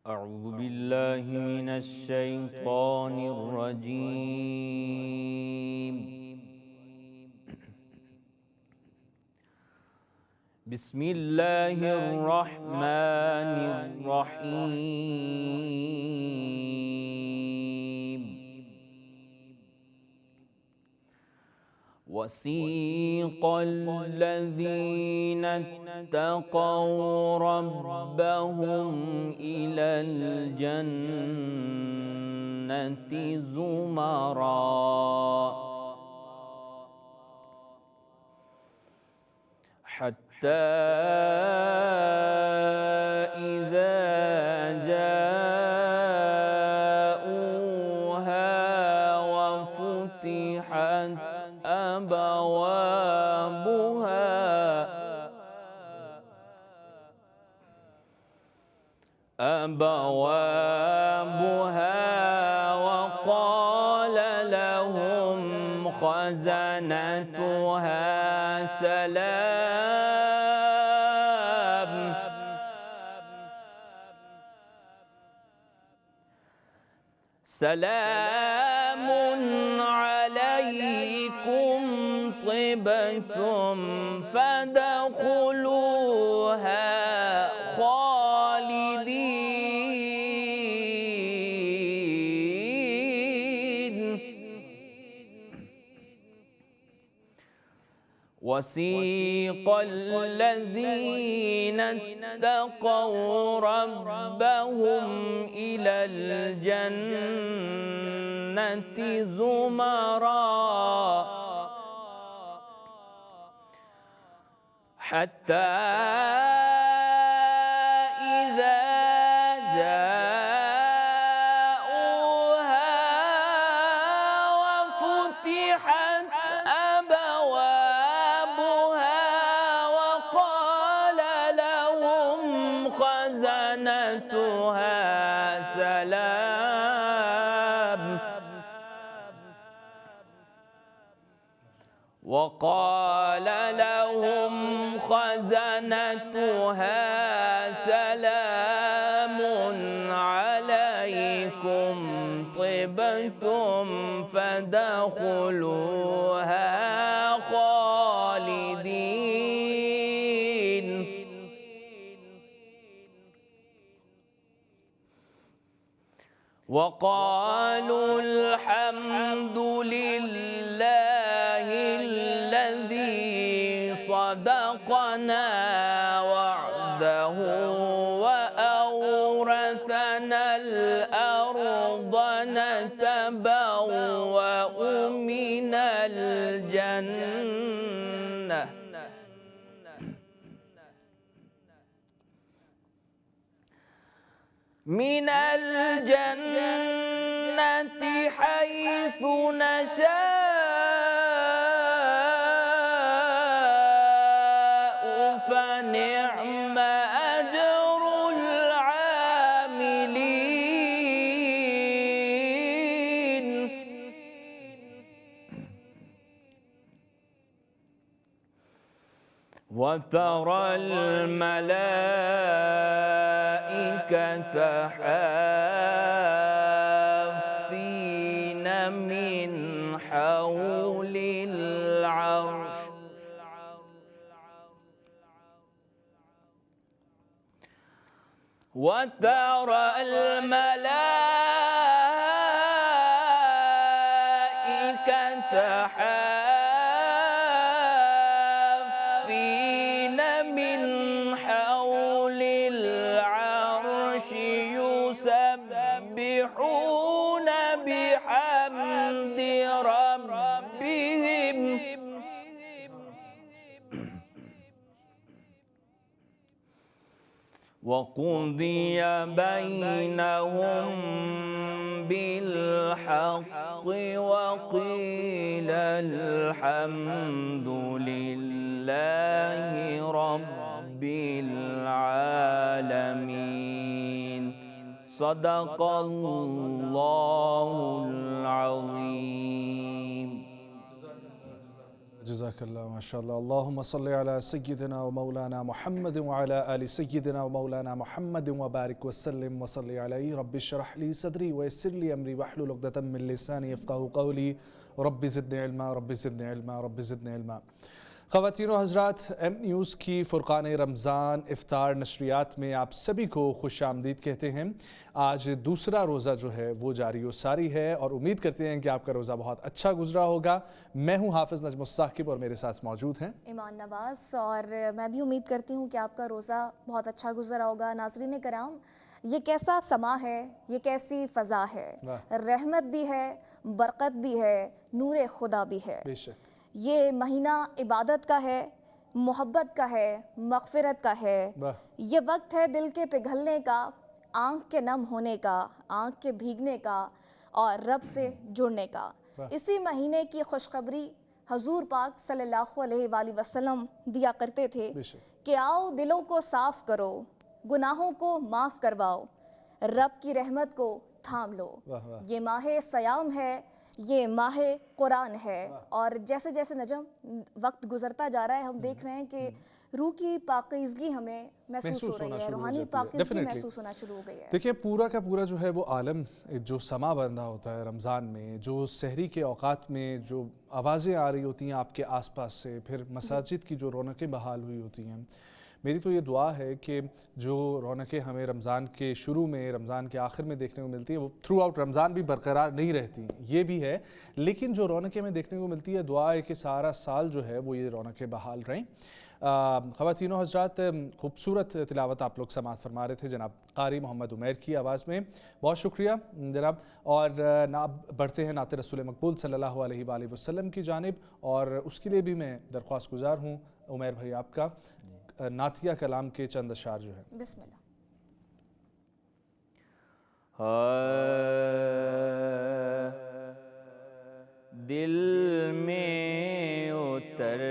أعوذ بالله من الشيطان الرجيم. بسم الله الرحمن الرحيم. وسيق الذين اتقوا ربهم إلى الجنة زمرا حتى إذا جاءوها وفتحت أبوابها وقال لهم خزنتها سلام عليكم طبتم فادخلوها خالدين. وسيق الذين اتقوا ربهم إلى الجنة زمرا حتى إذا جاءوها وفتحت أبوابها وقال لهم خزنتها سلام عليكم طبتم فادخلوها خالدين. وقالوا الحمد لله الذي صدقنا وعده وأورثنا الأرض نتبوأ من الجنة حيث نشاء فنعم أجر العاملين. وترى الملائكة حافين من حول العرش وترى الملائكة حافين من حول العرش يسبحون بحمد ربهم وقضي بينهم بالحق وقيل الحمد لله رب العالمين. صدق الله العظيم. جزاک اللہ ماشاء اللہ. اللہم صلی علی سیدنا و مولانا محمد وعلی آل سیدنا و مولانا محمد وبارک وسلم وصلی علیہ. رب اشرح لی صدری ویسر لی امری واحلل عقدۃ من لسانی یفقہوا قولی. رب زدنی علما رب زدنی علما رب زدنی علما. خواتین و حضرات، ایم نیوز کی فرقان رمضان افطار نشریات میں آپ سبھی کو خوش آمدید کہتے ہیں. آج دوسرا روزہ جو ہے وہ جاری و ساری ہے اور امید کرتے ہیں کہ آپ کا روزہ بہت اچھا گزرا ہوگا. میں ہوں حافظ نجم الثاقب اور میرے ساتھ موجود ہیں ایمان نواز، اور میں بھی امید کرتی ہوں کہ آپ کا روزہ بہت اچھا گزرا ہوگا. ناظرین کرام، یہ کیسا سما ہے، یہ کیسی فضا ہے، رحمت بھی ہے، برکت بھی ہے، نور خدا بھی ہے. بے شک یہ مہینہ عبادت کا ہے، محبت کا ہے، مغفرت کا ہے. یہ وقت ہے دل کے پگھلنے کا، آنکھ کے نم ہونے کا، آنکھ کے بھیگنے کا اور رب سے جڑنے کا. اسی مہینے کی خوشخبری حضور پاک صلی اللہ علیہ وآلہ وسلم دیا کرتے تھے کہ آؤ دلوں کو صاف کرو، گناہوں کو معاف کرواؤ، رب کی رحمت کو تھام لو. یہ ماہ سیام ہے، یہ ماہ قرآن ہے. اور جیسے جیسے نجم وقت گزرتا جا رہا ہے، ہم دیکھ رہے ہیں کہ روح کی پاکیزگی ہمیں محسوس ہو رہی ہے، روحانی پاکیزگی محسوس ہونا شروع ہو گئی ہے. دیکھیں، پورا کا پورا جو ہے وہ عالم جو سما بندہ ہوتا ہے رمضان میں، جو سحری کے اوقات میں جو آوازیں آ رہی ہوتی ہیں آپ کے آس پاس سے، پھر مساجد کی جو رونقیں بحال ہوئی ہوتی ہیں. میری تو یہ دعا ہے کہ جو رونقیں ہمیں رمضان کے شروع میں، رمضان کے آخر میں دیکھنے کو ملتی ہیں، وہ تھرو آؤٹ رمضان بھی برقرار نہیں رہتی، یہ بھی ہے. لیکن جو رونقیں ہمیں دیکھنے کو ملتی ہے، دعا ہے کہ سارا سال جو ہے وہ یہ رونقیں بحال رہیں. خواتین و حضرات، خوبصورت تلاوت آپ لوگ سماعت فرما رہے تھے جناب قاری محمد عمیر کی آواز میں. بہت شکریہ جناب. اور بڑھتے ہیں نعت رسول مقبول صلی اللہ علیہ وآلہ وسلم کی جانب، اور اس کے لیے بھی میں درخواست گزار ہوں عمیر بھائی آپ کا نعتیہ کلام کے چند اشعار جو ہیں. بسم اللہ. دل میں اترتے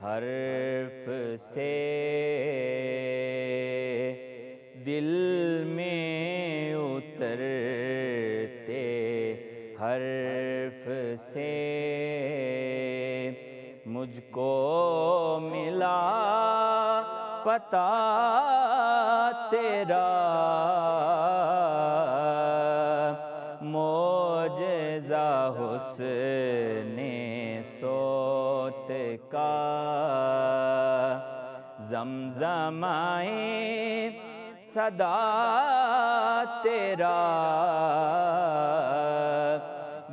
حرف سے، دل میں اترتے حرف سے مجھ کو ملا پتہ تیرا، معجزہ حسن صوت کا، زمزمائے صدا تیرا،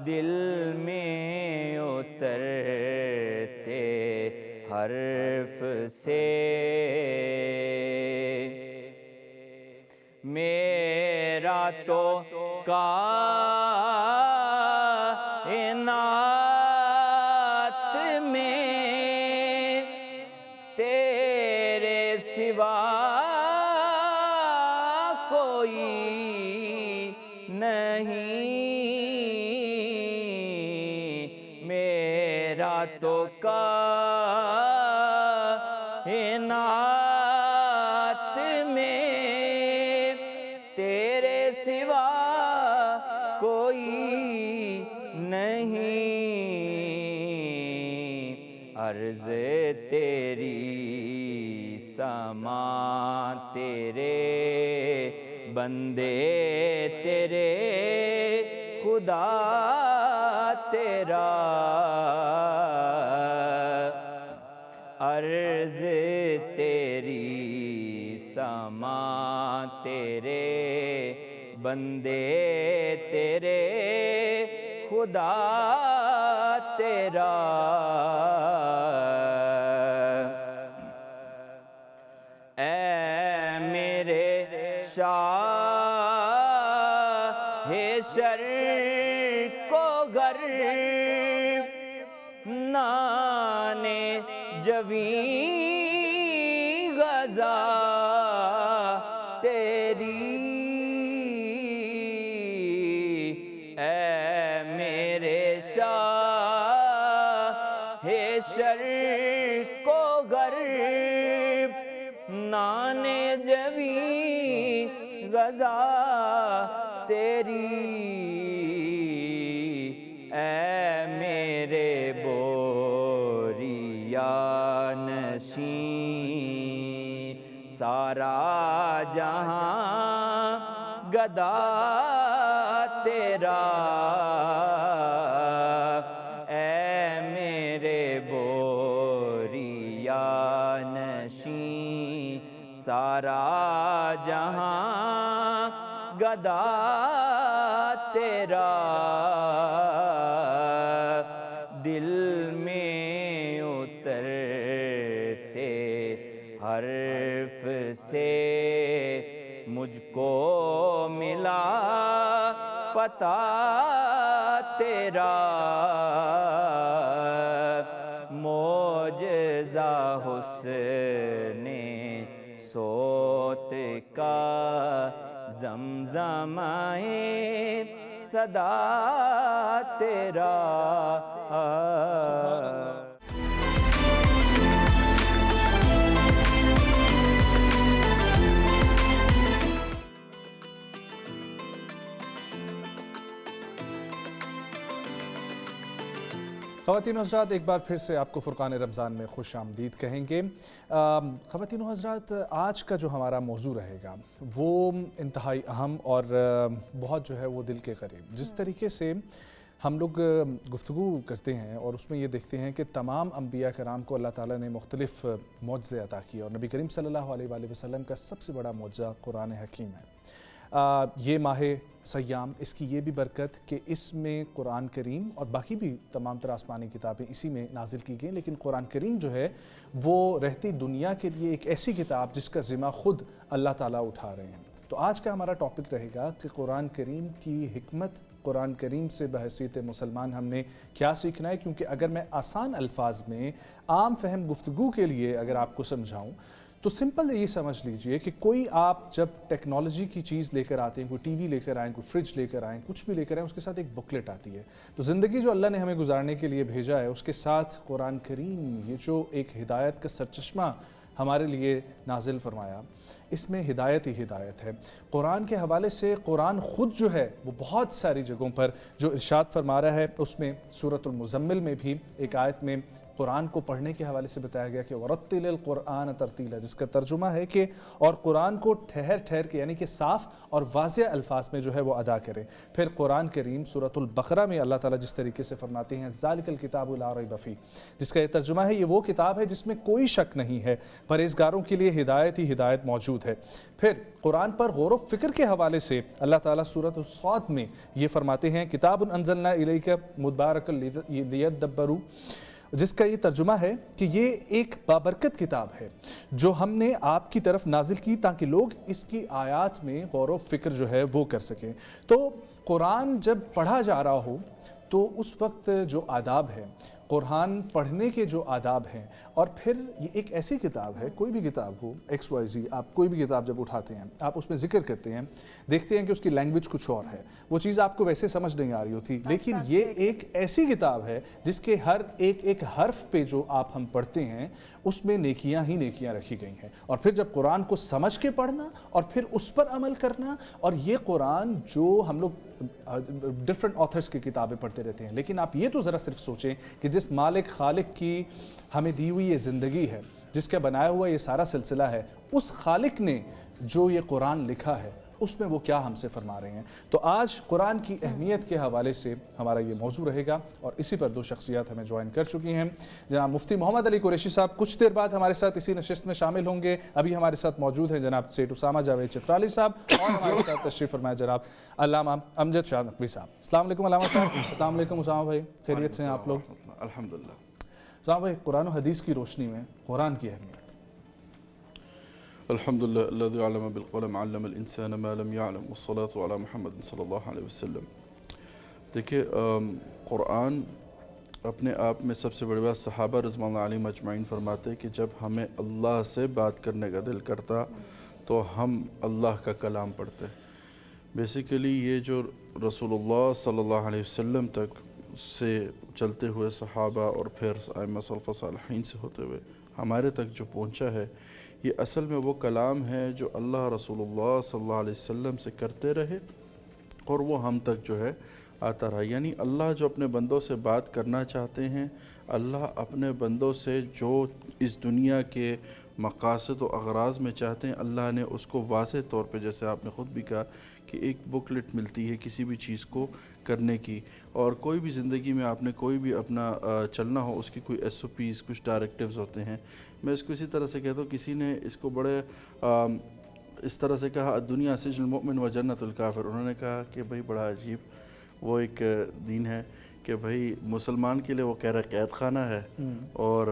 دل میں اترتے حرف سے میرا تو کائنات میں تیرے سوا کوئی نہیں، میرا تو کائنات میں تیرے سوا کوئی نہیں، عرض تیری سما تیرے بندے تیرے خدا تیرا، عرض تیری سما تیرے بندے تیرے خدا تیرا. اے میرے شاہ شرق و غرب، نانے جویں غزہ تیری، اے میرے شاہ شرق و غرب، نانے جویں غزہ تیری، اے میرے سارا جہاں گدا تیرا، اے میرے بوریا نشین سارا جہاں گدا تیرا، دل میں اترتے حرف سے مجھ کو ملا پتا تیرا، معجزہ حسن صوت کا زمزمائے صدا تیرا۔ خواتین و حضرات، ایک بار پھر سے آپ کو فرقان رمضان میں خوش آمدید کہیں گے۔ خواتین و حضرات، آج کا جو ہمارا موضوع رہے گا وہ انتہائی اہم اور بہت جو ہے وہ دل کے قریب۔ جس طریقے سے ہم لوگ گفتگو کرتے ہیں اور اس میں یہ دیکھتے ہیں کہ تمام انبیاء کرام کو اللہ تعالیٰ نے مختلف معجزے عطا کیے، اور نبی کریم صلی اللہ علیہ وآلہ وسلم کا سب سے بڑا معجزہ قرآن حکیم ہے۔ یہ ماہ سیام، اس کی یہ بھی برکت کہ اس میں قرآن کریم اور باقی بھی تمام تر آسمانی کتابیں اسی میں نازل کی گئیں، لیکن قرآن کریم جو ہے وہ رہتی دنیا کے لیے ایک ایسی کتاب جس کا ذمہ خود اللہ تعالیٰ اٹھا رہے ہیں۔ تو آج کا ہمارا ٹاپک رہے گا کہ قرآن کریم کی حکمت، قرآن کریم سے بحیثیت مسلمان ہم نے کیا سیکھنا ہے، کیونکہ اگر میں آسان الفاظ میں عام فہم گفتگو کے لیے اگر آپ کو سمجھاؤں تو سمپل یہ سمجھ لیجئے کہ کوئی آپ جب ٹیکنالوجی کی چیز لے کر آتے ہیں، کوئی ٹی وی لے کر آئیں، کوئی فریج لے کر آئیں، کچھ بھی لے کر آئیں، اس کے ساتھ ایک بکلیٹ آتی ہے۔ تو زندگی جو اللہ نے ہمیں گزارنے کے لیے بھیجا ہے، اس کے ساتھ قرآن کریم یہ جو ایک ہدایت کا سرچشمہ ہمارے لیے نازل فرمایا، اس میں ہدایت ہی ہدایت ہے۔ قرآن کے حوالے سے قرآن خود جو ہے وہ بہت ساری جگہوں پر جو ارشاد فرما رہا ہے، اس میں سورۃ المزمل میں بھی ایک آیت میں قرآن کو پڑھنے کے حوالے سے بتایا گیا کہ وَرَتِّلِ الْقُرْآنَ تَرْتِيلًا، جس کا ترجمہ ہے کہ اور قرآن کو ٹھہر ٹھہر کے یعنی کہ صاف اور واضح الفاظ میں جو ہے وہ ادا کرے۔ پھر قرآن کریم سورۃ البقرہ میں اللہ تعالیٰ جس طریقے سے فرماتے ہیں ذَلِكَ الْكِتَابُ لَا رَيْبَ فِيهِ، جس کا یہ ترجمہ ہے یہ وہ کتاب ہے جس میں کوئی شک نہیں ہے، پرہیزگاروں کے لیے ہدایت ہی ہدایت موجود ہے۔ پھر قرآن پر غور و فکر کے حوالے سے اللہ تعالیٰ سورۃ الصاد میں یہ فرماتے ہیں کتاب انزلنا الیک مبارک لیدبروا، جس کا یہ ترجمہ ہے کہ یہ ایک بابرکت کتاب ہے جو ہم نے آپ کی طرف نازل کی تاکہ لوگ اس کی آیات میں غور و فکر جو ہے وہ کر سکیں۔ تو قرآن جب پڑھا جا رہا ہو تو اس وقت جو آداب ہیں، قرآن پڑھنے کے جو آداب ہیں، اور پھر یہ ایک ایسی کتاب ہے، کوئی بھی کتاب ہو ایکس وائی زی، آپ کوئی بھی کتاب جب اٹھاتے ہیں آپ اس میں ذکر کرتے ہیں، دیکھتے ہیں کہ اس کی لینگویج کچھ اور ہے، وہ چیز آپ کو ویسے سمجھ نہیں آ رہی ہوتی، لیکن یہ ایک ایسی کتاب ہے جس کے ہر ایک حرف پہ جو آپ ہم پڑھتے ہیں اس میں نیکیاں ہی نیکیاں رکھی گئی ہیں۔ اور پھر جب قرآن کو سمجھ کے پڑھنا اور پھر اس پر عمل کرنا، اور یہ قرآن جو ہم لوگ ڈیفرنٹ آتھرز کی کتابیں پڑھتے رہتے ہیں، لیکن آپ یہ تو ذرا صرف سوچیں کہ جس مالک خالق کی ہمیں دی ہوئی یہ زندگی ہے، جس کا بنایا ہوا یہ سارا سلسلہ ہے، اس خالق نے جو یہ قرآن لکھا ہے اس میں وہ کیا ہم سے فرما رہے ہیں۔ تو آج قرآن کی اہمیت کے حوالے سے ہمارا یہ موضوع رہے گا، اور اسی پر دو شخصیات ہمیں جوائن کر چکی ہیں۔ جناب مفتی محمد علی قریشی صاحب کچھ دیر بعد ہمارے ساتھ اسی نشست میں شامل ہوں گے۔ ابھی ہمارے ساتھ موجود ہیں جناب سید اسامہ جاوید چترالی صاحب، اور ہمارے ساتھ تشریف فرمائے جناب علامہ امجد شاہ نقوی صاحب۔ السلام علیکم علامہ صاحب۔ السلام علیکم اسامہ بھائی، خیریت سے ہیں آپ لوگ؟ الحمدللہ۔ اسامہ بھائی، قرآن و حدیث کی روشنی میں قرآن کی اہمیت۔ الحمدللہ الذی علم بالقلم علم الانسان ما لم يعلم والصلاة علی محمد صلی اللہ علیہ وسلم۔ دیکھیں، قرآن اپنے آپ میں سب سے بڑی بات، صحابہ رضوان اللہ علیہم اجمعین فرماتے ہیں کہ جب ہمیں اللہ سے بات کرنے کا دل کرتا تو ہم اللہ کا کلام پڑھتے۔ بیسیکلی یہ جو رسول اللہ صلی اللہ علیہ وسلم تک سے چلتے ہوئے صحابہ اور پھر ائمہ سلف صالحین سے ہوتے ہوئے ہمارے تک جو پہنچا ہے، یہ اصل میں وہ کلام ہے جو اللہ رسول اللہ صلی اللہ علیہ وسلم سے کرتے رہے اور وہ ہم تک جو ہے آتا رہا۔ یعنی اللہ جو اپنے بندوں سے بات کرنا چاہتے ہیں، اللہ اپنے بندوں سے جو اس دنیا کے مقاصد و اغراض میں چاہتے ہیں اللہ نے اس کو واضح طور پہ، جیسے آپ نے خود بھی کہا کہ ایک بکلٹ ملتی ہے کسی بھی چیز کو کرنے کی، اور کوئی بھی زندگی میں آپ نے کوئی بھی اپنا چلنا ہو اس کی کوئی SOPs، کچھ ڈائریکٹیوز ہوتے ہیں۔ میں اس کو اسی طرح سے کہتا ہوں، کسی نے اس کو بڑے اس طرح سے کہا دنیا سجن المؤمن و جنت الکافر۔ انہوں نے کہا کہ بھائی بڑا عجیب وہ ایک دین ہے کہ بھائی مسلمان کے لیے وہ کہہ رہا ہے قید خانہ ہے اور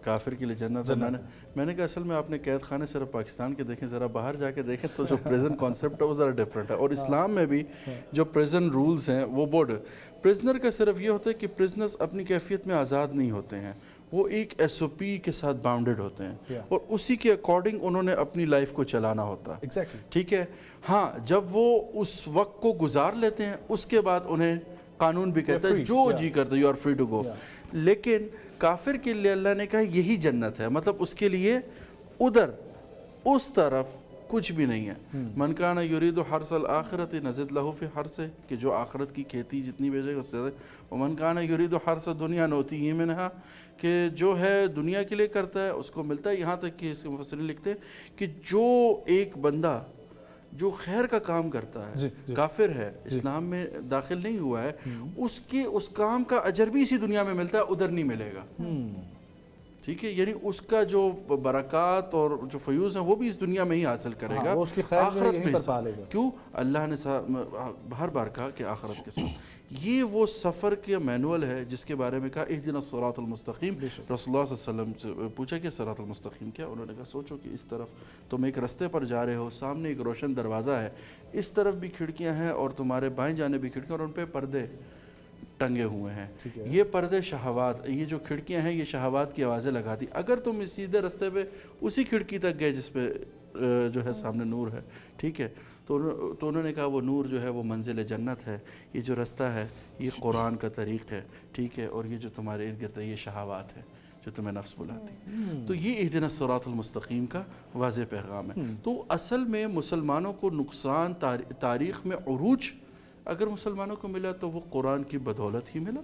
کافر کے لیے جنت ہے۔ میں نے کہا اصل میں آپ نے قید خانے صرف پاکستان کے دیکھیں، ذرا باہر جا کے دیکھیں تو جو پریزن کانسیپٹ ہے وہ ذرا ڈیفرنٹ ہے، اور اسلام میں بھی جو پریزن رولز ہیں وہ بورڈ پریزنر کا صرف یہ ہوتا ہے کہ پریزنرز اپنی کیفیت میں آزاد نہیں ہوتے ہیں، وہ ایک SOP کے ساتھ باؤنڈڈ ہوتے ہیں اور اسی کے اکارڈنگ انہوں نے اپنی لائف کو چلانا ہوتا ہے، ٹھیک ہے۔ ہاں جب وہ اس وقت کو گزار لیتے ہیں اس کے بعد انہیں قانون بھی کہتا ہے جو جی کرتا ہے you are free to go, لیکن کافر کے لیے اللہ نے کہا یہی جنت ہے، مطلب اس کے لیے ادھر اس طرف کچھ بھی نہیں ہے۔ من کان یرید حرث الآخرۃ نزد لہ فی حرثہ، کہ جو آخرت کی کھیتی جتنی بیچے گا اس سے زیادہ، ومن کان یرید حرث الدنیا نؤتیہ منہا، کہ جو ہے دنیا کے لیے کرتا ہے اس کو ملتا ہے۔ یہاں تک کہ اس کے مفسرین لکھتے ہیں کہ جو ایک بندہ جو خیر کا کام کرتا ہے کافر ہے، اسلام میں داخل نہیں ہوا ہے، اس کے اس کام کا اجر بھی اسی دنیا میں ملتا ہے، ادھر نہیں ملے گا، ٹھیک ہے۔ یعنی اس کا جو برکات اور جو فیوز ہیں وہ بھی اس دنیا میں ہی حاصل کرے گا، آخرت میں کیوں اللہ نے ہر بار کہا کہ آخرت کے ساتھ۔ یہ وہ سفر کا مینول ہے جس کے بارے میں کہا اہدنا الصراط المستقیم۔ رسول اللہ صلی اللہ علیہ وسلم سے پوچھا کہ صراط المستقیم کیا؟ انہوں نے کہا سوچو کہ اس طرف تم ایک رستے پر جا رہے ہو، سامنے ایک روشن دروازہ ہے، اس طرف بھی کھڑکیاں ہیں اور تمہارے بائیں جانب بھی کھڑکیاں اور ان پہ پردے ٹنگے ہوئے ہیں، یہ پردے شہوات، یہ جو کھڑکیاں ہیں یہ شہوات کی آوازیں لگاتی۔ اگر تم اس سیدھے رستے پہ اسی کھڑکی تک گئے جس پہ جو ہے سامنے نور ہے، ٹھیک ہے، تو انہوں نے کہا وہ نور جو ہے وہ منزل جنت ہے، یہ جو رستہ ہے یہ قرآن کا طریق ہے، ٹھیک ہے، اور یہ جو تمہارے ارد گرد ہے یہ شہوات ہے جو تمہیں نفس بلاتی۔ تو یہ اہدنا الصراط المستقیم کا واضح پیغام ہے۔ تو اصل میں مسلمانوں کو نقصان تاریخ میں عروج اگر مسلمانوں کو ملا تو وہ قرآن کی بدولت ہی ملا،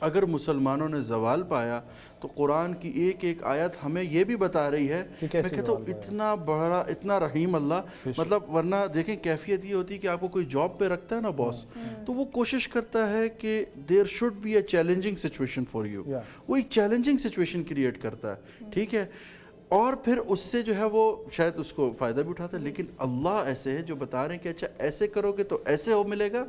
اگر مسلمانوں نے زوال پایا تو قرآن کی ایک ایک آیت ہمیں یہ بھی بتا رہی ہے۔ میں کہتا ہوں اتنا بڑا اتنا رحیم اللہ، مطلب ورنہ دیکھیں کیفیت یہ ہوتی ہے کہ آپ کو کوئی جاب پہ رکھتا ہے نا باس، تو وہ کوشش کرتا ہے کہ there should be a challenging situation for you, وہ ایک چیلنجنگ سچویشن کریٹ کرتا ہے، ٹھیک ہے، اور پھر اس سے جو ہے وہ شاید اس کو فائدہ بھی اٹھاتا ہے، لیکن اللہ ایسے ہیں جو بتا رہے ہیں کہ اچھا ایسے کرو گے تو ایسے ہو ملے گا،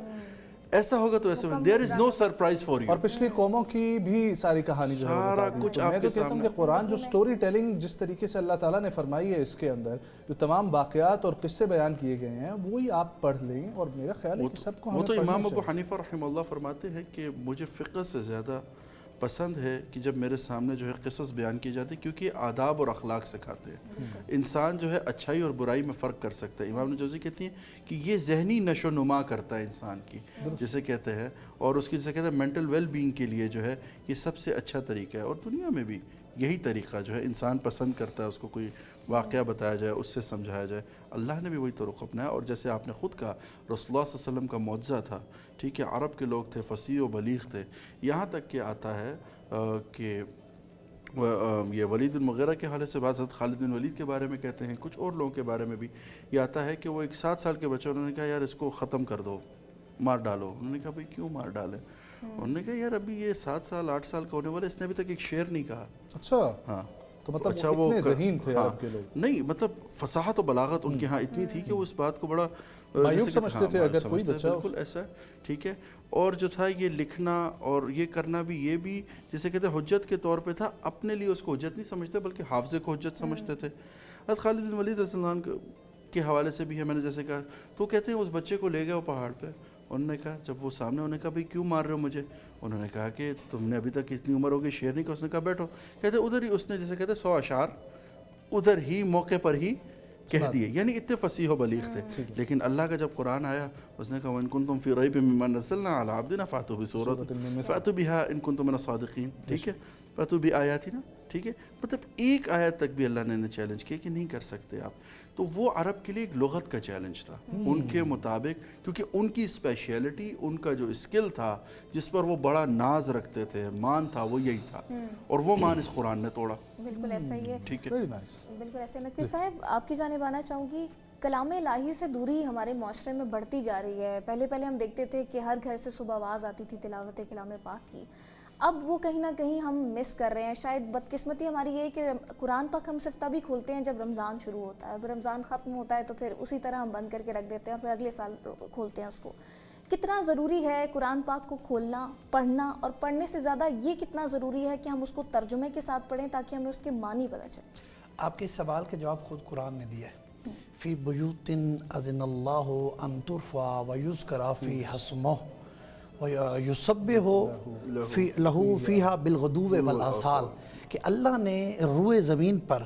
ایسا ہوگا تو ایسے there is no surprise for you۔ اور پچھلی قوموں کی بھی ساری کہانی جو ہے سارا کچھ آپ کے سامنے، میں تو کہتا ہوں کہ قرآن جو سٹوری ٹیلنگ جس طریقے سے اللہ تعالیٰ نے فرمائی ہے، اس کے اندر جو تمام واقعات اور قصے بیان کیے گئے ہیں وہی آپ پڑھ لیں، اور میرا خیال ہے کہ سب کو وہ تو امام ابو حنیفہ رحمہ اللہ فرماتے ہیں کہ مجھے فقہ سے زیادہ پسند ہے کہ جب میرے سامنے جو ہے قصص بیان کی جاتی، کیونکہ یہ آداب اور اخلاق سکھاتے ہیں، انسان جو ہے اچھائی اور برائی میں فرق کر سکتا ہے۔ امام ابن جوزی کہتی ہیں کہ یہ ذہنی نشو و نما کرتا ہے انسان کی، جسے کہتے ہیں، اور اس کی جسے کہتے ہیں مینٹل ویل بینگ کے لیے جو ہے یہ سب سے اچھا طریقہ ہے، اور دنیا میں بھی یہی طریقہ جو ہے انسان پسند کرتا ہے، اس کو کوئی واقعہ بتایا جائے، اس سے سمجھایا جائے۔ اللہ نے بھی وہی طرق اپنایا، اور جیسے آپ نے خود کہا رسول اللہ صلی اللہ علیہ وسلم کا معجزہ تھا، ٹھیک ہے، عرب کے لوگ تھے، فصیح و بلیغ تھے، یہاں تک کہ آتا ہے کہ یہ ولید بن مغیرہ کے حوالے سے بعض خالد بن ولید کے بارے میں کہتے ہیں، کچھ اور لوگوں کے بارے میں بھی یہ آتا ہے کہ وہ ایک 7 سال کے بچے، انہوں نے کہا یار اس کو ختم کر دو، مار ڈالو۔ انہوں نے کہا بھئی کیوں مار ڈالے؟ انہوں نے کہا یار ابھی یہ 7 سال 8 سال کا ہونے والا، اس نے ابھی تک ایک شعر نہیں کہا۔ اچھا، ہاں تو مطلب وہ اتنے ذہین تھے آپ کے لوگ؟ نہیں، مطلب فصاحت و بلاغت ان کے ہاں اتنی تھی کہ وہ اس بات کو بڑا مایوب سمجھتے تھے اگر کوئی بچہ، بالکل ایسا ہے، ٹھیک ہے۔ اور جو تھا یہ لکھنا اور یہ کرنا بھی، یہ بھی جسے کہتے ہیں حجت کے طور پہ تھا، اپنے لیے اس کو حجت نہیں سمجھتے بلکہ حافظے کو حجت سمجھتے تھے۔ حضرت خالد بن ولید رضی اللہ عنہ کے حوالے سے بھی ہے، میں نے جیسے کہا، تو کہتے ہیں اس بچے کو لے گئے وہ پہاڑ پہ، انہوں نے کہا جب وہ سامنے، انہوں نے کہا بھئی کیوں مار رہے ہو مجھے؟ انہوں نے کہا کہ تم نے ابھی تک اتنی عمر ہو گئی شعر نہیں کہا۔ اس نے کہا بیٹھو، کہتے ادھر ہی اس نے جسے کہتے 100 اشعار ادھر ہی موقع پر ہی کہہ دیے، یعنی اتنے فصیح و بلیغ تھے۔ لیکن اللہ کا جب قرآن آیا اس نے کہا وَإِن كُنتُمْ فِي رَيْبٍ مِّمَّا نَزَّلْنَا عَلَىٰ عَبْدِنَا فَأْتُوا بِسُورَةٍ فَأْتُوا بِهَا إِن كُنتُمْ مِنَ الصَّادِقِينَ، ٹھیک ہے، فَأْتُوا بِآيَاتِنَا ٹھیک ہے, مطلب ایک آیت تک بھی اللہ نے چیلنج کیا کہ نہیں کر سکتے آپ. تو وہ عرب کے لیے ایک لغت کا چیلنج تھا ان کے مطابق, کیونکہ ان کی اسپیشلٹی, ان کا جو اسکل تھا جس پر وہ بڑا ناز رکھتے تھے, مان تھا, وہ یہی تھا, اور وہ مان اس قرآن نے توڑا. بالکل ایسا ہی ہے. ٹھیک ہے, بالکل ایسے. نقوی صاحب آپ کی جانب آنا چاہوں گی, کلام الہی سے دوری ہمارے معاشرے میں بڑھتی جا رہی ہے. پہلے ہم دیکھتے تھے کہ ہر گھر سے صبح آواز آتی تھی تلاوت کلام پاک کی. اب وہ کہیں نہ کہیں ہم مس کر رہے ہیں. شاید بدقسمتی ہماری یہ ہے کہ قرآن پاک ہم صرف تبھی کھولتے ہیں جب رمضان شروع ہوتا ہے. اب رمضان ختم ہوتا ہے تو پھر اسی طرح ہم بند کر کے رکھ دیتے ہیں, پھر اگلے سال کھولتے ہیں اس کو. کتنا ضروری ہے قرآن پاک کو کھولنا, پڑھنا, اور پڑھنے سے زیادہ یہ کتنا ضروری ہے کہ ہم اس کو ترجمے کے ساتھ پڑھیں تاکہ ہمیں اس کے معنی پتہ چلے؟ آپ کے اس سوال کا جواب خود قرآن نے دیا ہے. فی بیوت اذن اللہ ان ترفع ویذکر فیہا اسمہ ویسبح لہ فیہا بالغدو والآصال, کہ اللہ نے روئے زمین پر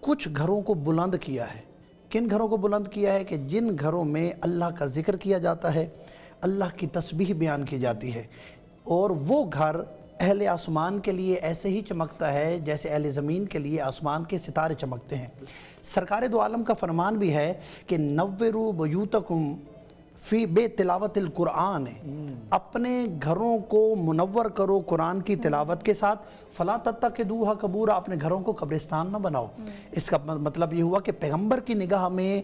کچھ گھروں کو بلند کیا ہے. کن گھروں کو بلند کیا ہے؟ کہ جن گھروں میں اللہ کا ذکر کیا جاتا ہے, اللہ کی تسبیح بیان کی جاتی ہے, اور وہ گھر اہل آسمان کے لیے ایسے ہی چمکتا ہے جیسے اہل زمین کے لیے آسمان کے ستارے چمکتے ہیں. سرکار دو عالم کا فرمان بھی ہے کہ نوروا بیوتکم فی بے تلاوت القرآن, اپنے گھروں کو منور کرو قرآن کی تلاوت کے ساتھ. فلا تتخذوها قبورا, اپنے گھروں کو قبرستان نہ بناؤ. اس کا مطلب یہ ہوا کہ پیغمبر کی نگاہ میں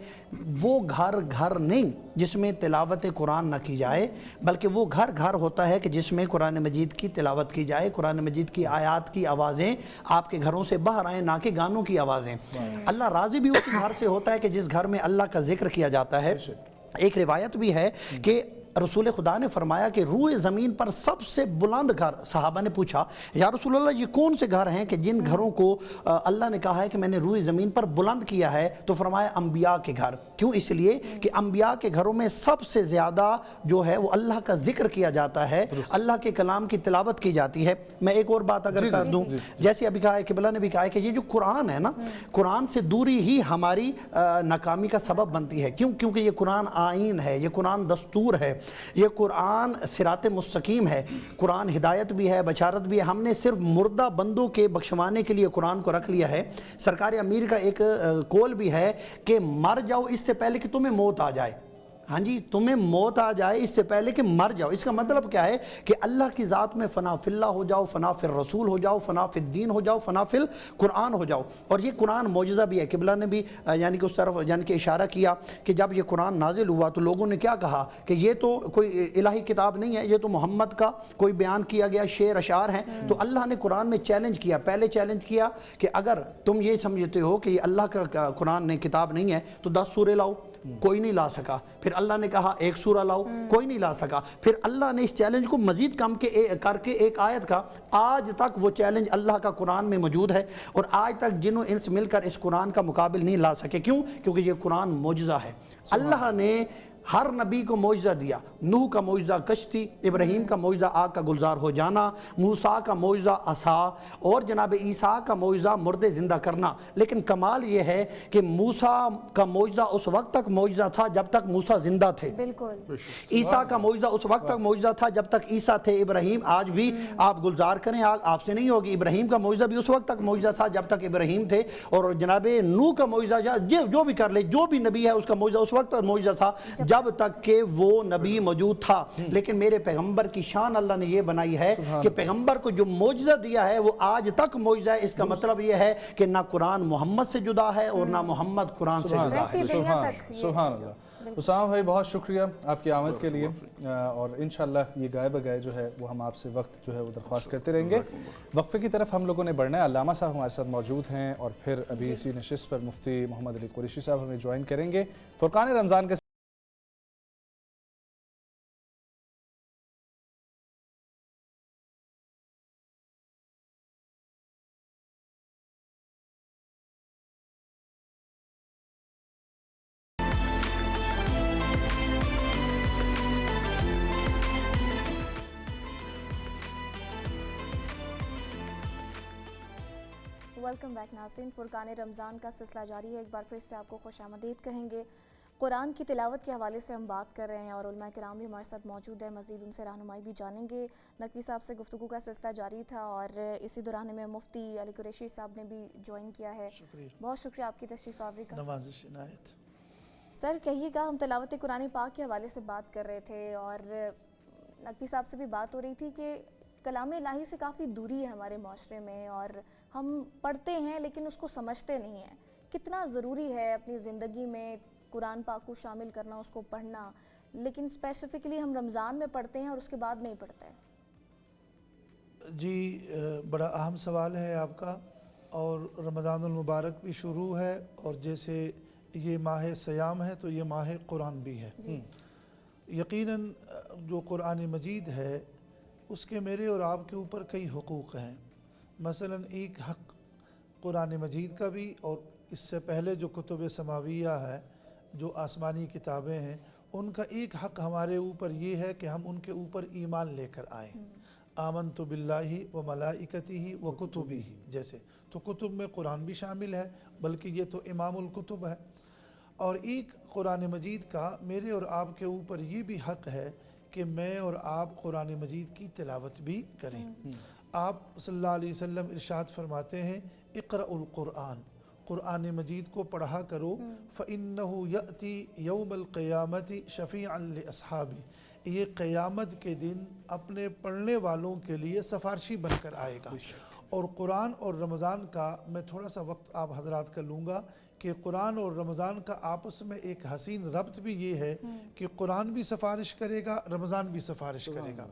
وہ گھر نہیں جس میں تلاوت قرآن نہ کی جائے, بلکہ وہ گھر ہوتا ہے کہ جس میں قرآن مجید کی تلاوت کی جائے, قرآن مجید کی آیات کی آوازیں آپ کے گھروں سے باہر آئیں, نہ کہ گانوں کی آوازیں. اللہ راضی بھی اس گھر سے ہوتا ہے کہ جس گھر میں اللہ کا ذکر کیا جاتا ہے. ایک روایت بھی ہے کہ رسول خدا نے فرمایا کہ روئے زمین پر سب سے بلند گھر, صحابہ نے پوچھا یا رسول اللہ یہ کون سے گھر ہیں کہ جن گھروں کو اللہ نے کہا ہے کہ میں نے روئے زمین پر بلند کیا ہے؟ تو فرمایا انبیاء کے گھر. کیوں؟ اس لیے کہ انبیاء کے گھروں میں سب سے زیادہ جو ہے وہ اللہ کا ذکر کیا جاتا ہے, اللہ کے کلام کی تلاوت کی جاتی ہے. میں ایک اور بات اگر کر دوں, جیسے ابھی کہا ہے قبلہ نے بھی کہا ہے کہ یہ جو قرآن ہے نا, قرآن سے دوری ہی ہماری ناکامی کا سبب بنتی ہے. کیوں؟ کیونکہ یہ قرآن آئین ہے, یہ قرآن دستور ہے, یہ قرآن صراط مستقیم ہے, قرآن ہدایت بھی ہے, بشارت بھی ہے. ہم نے صرف مردہ بندوں کے بخشوانے کے لیے قرآن کو رکھ لیا ہے. سرکار امیر کا ایک قول بھی ہے کہ مر جاؤ اس سے پہلے کہ تمہیں موت آ جائے. ہاں جی, تمہیں موت آ جائے اس سے پہلے کہ مر جاؤ. اس کا مطلب کیا ہے کہ اللہ کی ذات میں فنا فی اللہ ہو جاؤ, فنا فی الرسول ہو جاؤ, فنا فی الدین ہو جاؤ, فنا فی القرآن ہو جاؤ. اور یہ قرآن معجزہ بھی ہے. قبلہ نے بھی یعنی کہ اس طرف یعنی کہ اشارہ کیا کہ جب یہ قرآن نازل ہوا تو لوگوں نے کیا کہا کہ یہ تو کوئی الہی کتاب نہیں ہے, یہ تو محمد کا کوئی بیان کیا گیا شعر اشعار ہیں. تو اللہ نے قرآن میں چیلنج کیا. پہلے چیلنج کیا کہ اگر تم یہ سمجھتے ہو کہ یہ اللہ کا قرآن نے کتاب نہیں ہے تو 10 سورے لاؤ, کوئی نہیں لا سکا. پھر اللہ نے کہا 1 سورہ لاؤ, کوئی نہیں لا سکا. پھر اللہ نے اس چیلنج کو مزید کم کر کے ایک آیت کا, آج تک وہ چیلنج اللہ کا قرآن میں موجود ہے, اور آج تک جن و انس مل کر اس قرآن کا مقابل نہیں لا سکے. کیوں؟ کیونکہ یہ قرآن معجزہ ہے. اللہ نے ہر نبی کو معجزہ دیا. نوح کا معجزہ کشتی, ابراہیم کا معجزہ آگ کا گلزار ہو جانا, موسیٰ کا معجزہ عصا, اور جناب عیسیٰ کا معجزہ مردے زندہ کرنا. لیکن کمال یہ ہے کہ موسیٰ کا معجزہ اس وقت تک معجزہ تھا جب تک موسیٰ زندہ تھے. بالکل. عیسیٰ کا معجزہ اس وقت تک معجزہ تھا جب تک عیسیٰ تھے. ابراہیم, آج بھی آپ گلزار کریں آگ آپ سے نہیں ہوگی. ابراہیم کا معجزہ بھی اس وقت تک معجزہ تھا جب تک ابراہیم تھے. اور جناب نوح کا معجزہ جو بھی کر لے, جو بھی نبی ہے اس کا معجزہ اس وقت تک معجزہ تھا جب تک کہ وہ نبی موجود تھا. لیکن میرے پیغمبر کی شان اللہ نے یہ بنائی ہے کہ پیغمبر کو جو معجزہ دیا ہے وہ آج تک معجزہ ہے. اس کا مطلب یہ ہے کہ نہ قرآن محمد سے جدا ہے اور نہ محمد قرآن سے جدا ہے. سبحان اللہ. اسامہ بھائی بہت شکریہ آپ کی آمد کے لیے, اور انشاءاللہ یہ گائے بگائے جو ہے وہ ہم آپ سے وقت جو ہے وہ درخواست کرتے رہیں گے. وقفے کی طرف ہم لوگوں نے بڑھنا ہے. علامہ صاحب ہمارے ساتھ موجود ہیں, اور پھر ابھی اسی نشست پر مفتی محمد علی قریشی صاحب ہمیں جوائن کریں گے. فرقان رمضان کے ویلکم بیک ناظرین. فرقان رمضان کا سلسلہ جاری ہے. ایک بار پھر سے آپ کو خوش آمدید کہیں گے. قرآن کی تلاوت کے حوالے سے ہم بات کر رہے ہیں اور علماء کرام بھی ہمارے ساتھ موجود ہیں، مزید ان سے رہنمائی بھی جانیں گے۔ نقوی صاحب سے گفتگو کا سلسلہ جاری تھا اور اسی دوران میں مفتی علی قریشی صاحب نے بھی جوائن کیا ہے۔ بہت شکریہ آپ کی تشریف آوری کا۔ نوازش عنایت۔ سر کہیے گا، ہم تلاوت قرآن پاک کے حوالے سے بات کر رہے تھے اور نقوی صاحب سے بھی بات ہو رہی تھی کہ کلام الہی سے کافی دوری ہے ہمارے معاشرے میں اور ہم پڑھتے ہیں لیکن اس کو سمجھتے نہیں ہیں۔ کتنا ضروری ہے اپنی زندگی میں قرآن پاک کو شامل کرنا، اس کو پڑھنا، لیکن اسپیسیفکلی ہم رمضان میں پڑھتے ہیں اور اس کے بعد نہیں پڑھتے ہیں؟ جی بڑا اہم سوال ہے آپ کا، اور رمضان المبارک بھی شروع ہے اور جیسے یہ ماہ سیام ہے تو یہ ماہ قرآن بھی ہے۔ یقیناً جو قرآن مجید ہے اس کے میرے اور آپ کے اوپر کئی حقوق ہیں۔ مثلاً ایک حق قرآن مجید کا بھی، اور اس سے پہلے جو کتب سماویہ ہے، جو آسمانی کتابیں ہیں، ان کا ایک حق ہمارے اوپر یہ ہے کہ ہم ان کے اوپر ایمان لے کر آئیں۔ آمنت باللہ و ملائکتہ و کتبہ جیسے، تو کتب میں قرآن بھی شامل ہے، بلکہ یہ تو امام الکتب ہے۔ اور ایک قرآن مجید کا میرے اور آپ کے اوپر یہ بھی حق ہے کہ میں اور آپ قرآن مجید کی تلاوت بھی کریں۔ آپ صلی اللہ علیہ وسلم ارشاد فرماتے ہیں اقرأ القرآن، قرآن مجید کو پڑھا کرو، فَإِنَّهُ يَأْتِي يَوْمَ الْقِيَامَةِ شَفِيعًا لِأَصْحَابِهِ، یہ قیامت کے دن اپنے پڑھنے والوں کے لیے سفارشی بن کر آئے گا۔ اور قرآن اور رمضان کا میں تھوڑا سا وقت آپ حضرات کا لوں گا کہ قرآن اور رمضان کا آپس میں ایک حسین ربط بھی یہ ہے کہ قرآن بھی سفارش کرے گا، رمضان بھی سفارش کرے گا۔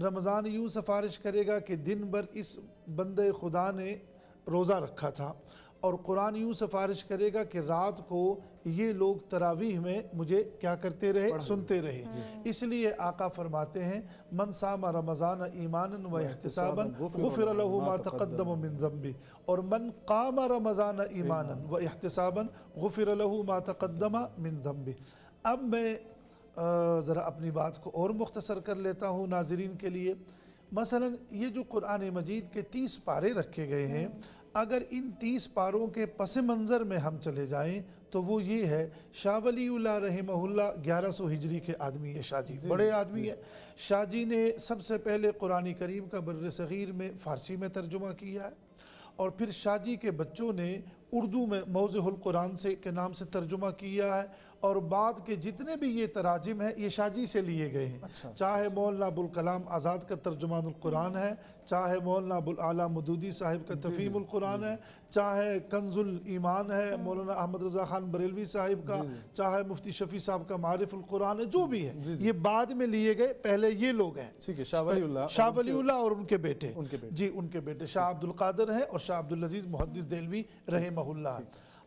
رمضان یوں سفارش کرے گا کہ دن بھر اس بندے خدا نے روزہ رکھا تھا، اور قرآن یوں سفارش کرے گا کہ رات کو یہ لوگ تراویح میں مجھے کیا کرتے رہے، سنتے رہے۔ اس لیے آقا فرماتے ہیں من صام رمضان ایمانا و احتسابا غفر له ما تقدم من ذنبه، اور من قام رمضان ایمانا و احتسابا غفر له ما تقدم من ذنبه۔ اب میں ذرا اپنی بات کو اور مختصر کر لیتا ہوں ناظرین کے لیے۔ مثلا یہ جو قرآن مجید کے 30 پارے رکھے گئے ہیں، اگر ان 30 پاروں کے پس منظر میں ہم چلے جائیں تو وہ یہ ہے، شاہ ولی اللہ رحمہ اللہ 1100 ہجری کے آدمی ہے، شاہ جی بڑے آدمی ہے۔ شاہ جی نے سب سے پہلے قرآن کریم کا بر صغیر میں فارسی میں ترجمہ کیا ہے، اور پھر شاہ جی کے بچوں نے اردو میں موضح القرآن سے کے نام سے ترجمہ کیا ہے، اور بعد کے جتنے بھی یہ تراجم ہیں یہ شاہ جی سے لیے گئے ہیں۔ چاہے مولانا ابوالکلام آزاد کا ترجمان القرآن ہے، چاہے مولانا ابوالعلا مودودی صاحب کا تفہیم القرآن ہے، چاہے کنز الایمان ہے مولانا احمد رضا خان بریلوی صاحب کا، چاہے مفتی شفیع صاحب کا معارف القرآن ہے، جو بھی ہے یہ بعد میں لیے گئے، پہلے یہ لوگ ہیں شاہ ولی اللہ اور ان کے بیٹے، جی ان کے بیٹے شاہ عبد القادر ہیں اور شاہ عبدالعزیز محدث دہلوی رحمہ اللہ۔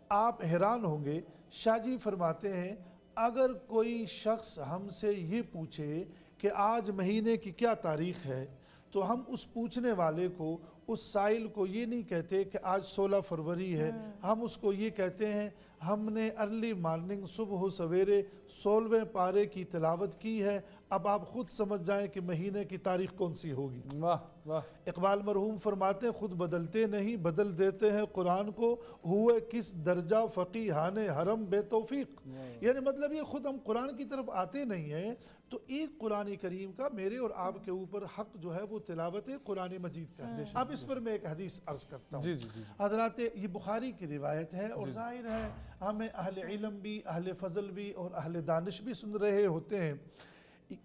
آپ حیران ہوں گے، شاہ جی فرماتے ہیں اگر کوئی شخص ہم سے یہ پوچھے کہ آج مہینے کی کیا تاریخ ہے، تو ہم اس پوچھنے والے کو، اس سائل کو یہ نہیں کہتے کہ آج 16 فروری ہے، ہم اس کو یہ کہتے ہیں ہم نے ارلی مارننگ صبح سویرے 16ویں پارے کی تلاوت کی ہے، اب آپ خود سمجھ جائیں کہ مہینے کی تاریخ کون سی ہوگی۔ واہ واہ۔ اقبال مرحوم فرماتے ہیں خود بدلتے نہیں بدل دیتے ہیں قرآن کو، ہوئے کس درجہ فقیہان حرم بے توفیق۔ یعنی مطلب یہ خود ہم قرآن کی طرف آتے نہیں ہیں، تو ایک قرآن کریم کا میرے اور آپ کے اوپر حق جو ہے وہ تلاوت قرآن مجید کا ہے۔ اب اس پر میں ایک حدیث عرض کرتا ہوں۔ حضرات یہ بخاری کی روایت ہے، اور ظاہر ہے ہمیں اہل علم بھی، اہل فضل بھی اور اہل دانش بھی سن رہے ہوتے ہیں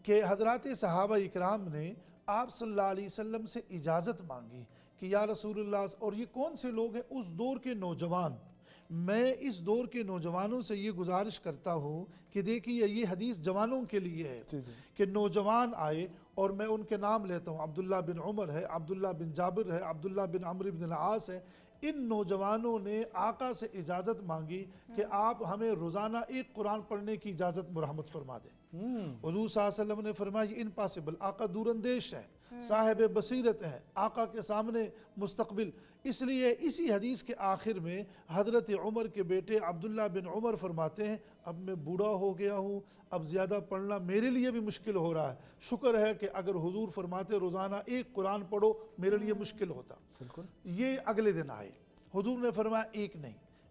کہ حضرات صحابہ اکرام نے آپ صلی اللہ علیہ وسلم سے اجازت مانگی کہ یا رسول اللہ، اور یہ کون سے لوگ ہیں؟ اس دور کے نوجوان۔ میں اس دور کے نوجوانوں سے یہ گزارش کرتا ہوں کہ دیکھیے یہ حدیث جوانوں کے لیے ہے کہ نوجوان آئے، اور میں ان کے نام لیتا ہوں، عبداللہ بن عمر ہے، عبداللہ بن جابر ہے، عبداللہ بن عمرو بن العاص ہے۔ ان نوجوانوں نے آقا سے اجازت مانگی کہ آپ ہمیں روزانہ ایک قرآن پڑھنے کی اجازت مرحمت فرما دیں۔ حضور صلی اللہ علیہ وسلم نے فرمایا یہ امپاسبل، آقا دور اندیش ہے، صاحب بصیرت ہے، آقا کے سامنے مستقبل۔ اس لیے اسی حدیث کے آخر میں حضرت عمر کے بیٹے عبداللہ بن عمر فرماتے ہیں اب میں بوڑھا ہو گیا ہوں، اب زیادہ پڑھنا میرے لیے بھی مشکل ہو رہا ہے، شکر ہے کہ اگر حضور فرماتے روزانہ ایک قرآن پڑھو، میرے لیے مشکل ہوتا۔ یہ اگلے دن آئے، حضور نے فرمایا ایک نہیں،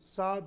7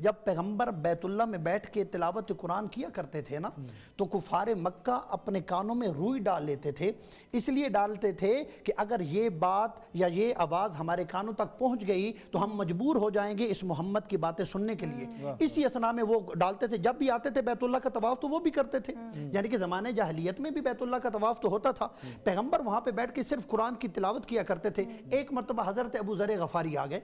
جب پیغمبر بیت اللہ میں بیٹھ کے تلاوت قرآن کیا کرتے تھے نا تو کفار مکہ اپنے کانوں میں روئی ڈال لیتے تھے، اس لیے ڈالتے تھے کہ اگر یہ بات یا یہ آواز ہمارے کانوں تک پہنچ گئی تو ہم مجبور ہو جائیں گے اس محمد کی باتیں سننے کے لیے، اسی اسنا میں وہ ڈالتے تھے۔ جب بھی آتے تھے بیت اللہ کا طواف تو وہ بھی کرتے تھے، یعنی کہ زمانے جاہلیت میں بھی بیت اللہ کا طواف تو ہوتا تھا، پیغمبر وہاں پہ بیٹھ کے صرف قرآن کی تلاوت کیا کرتے تھے۔ ایک مرتبہ حضرت ابو ذر غفاری آ گئے،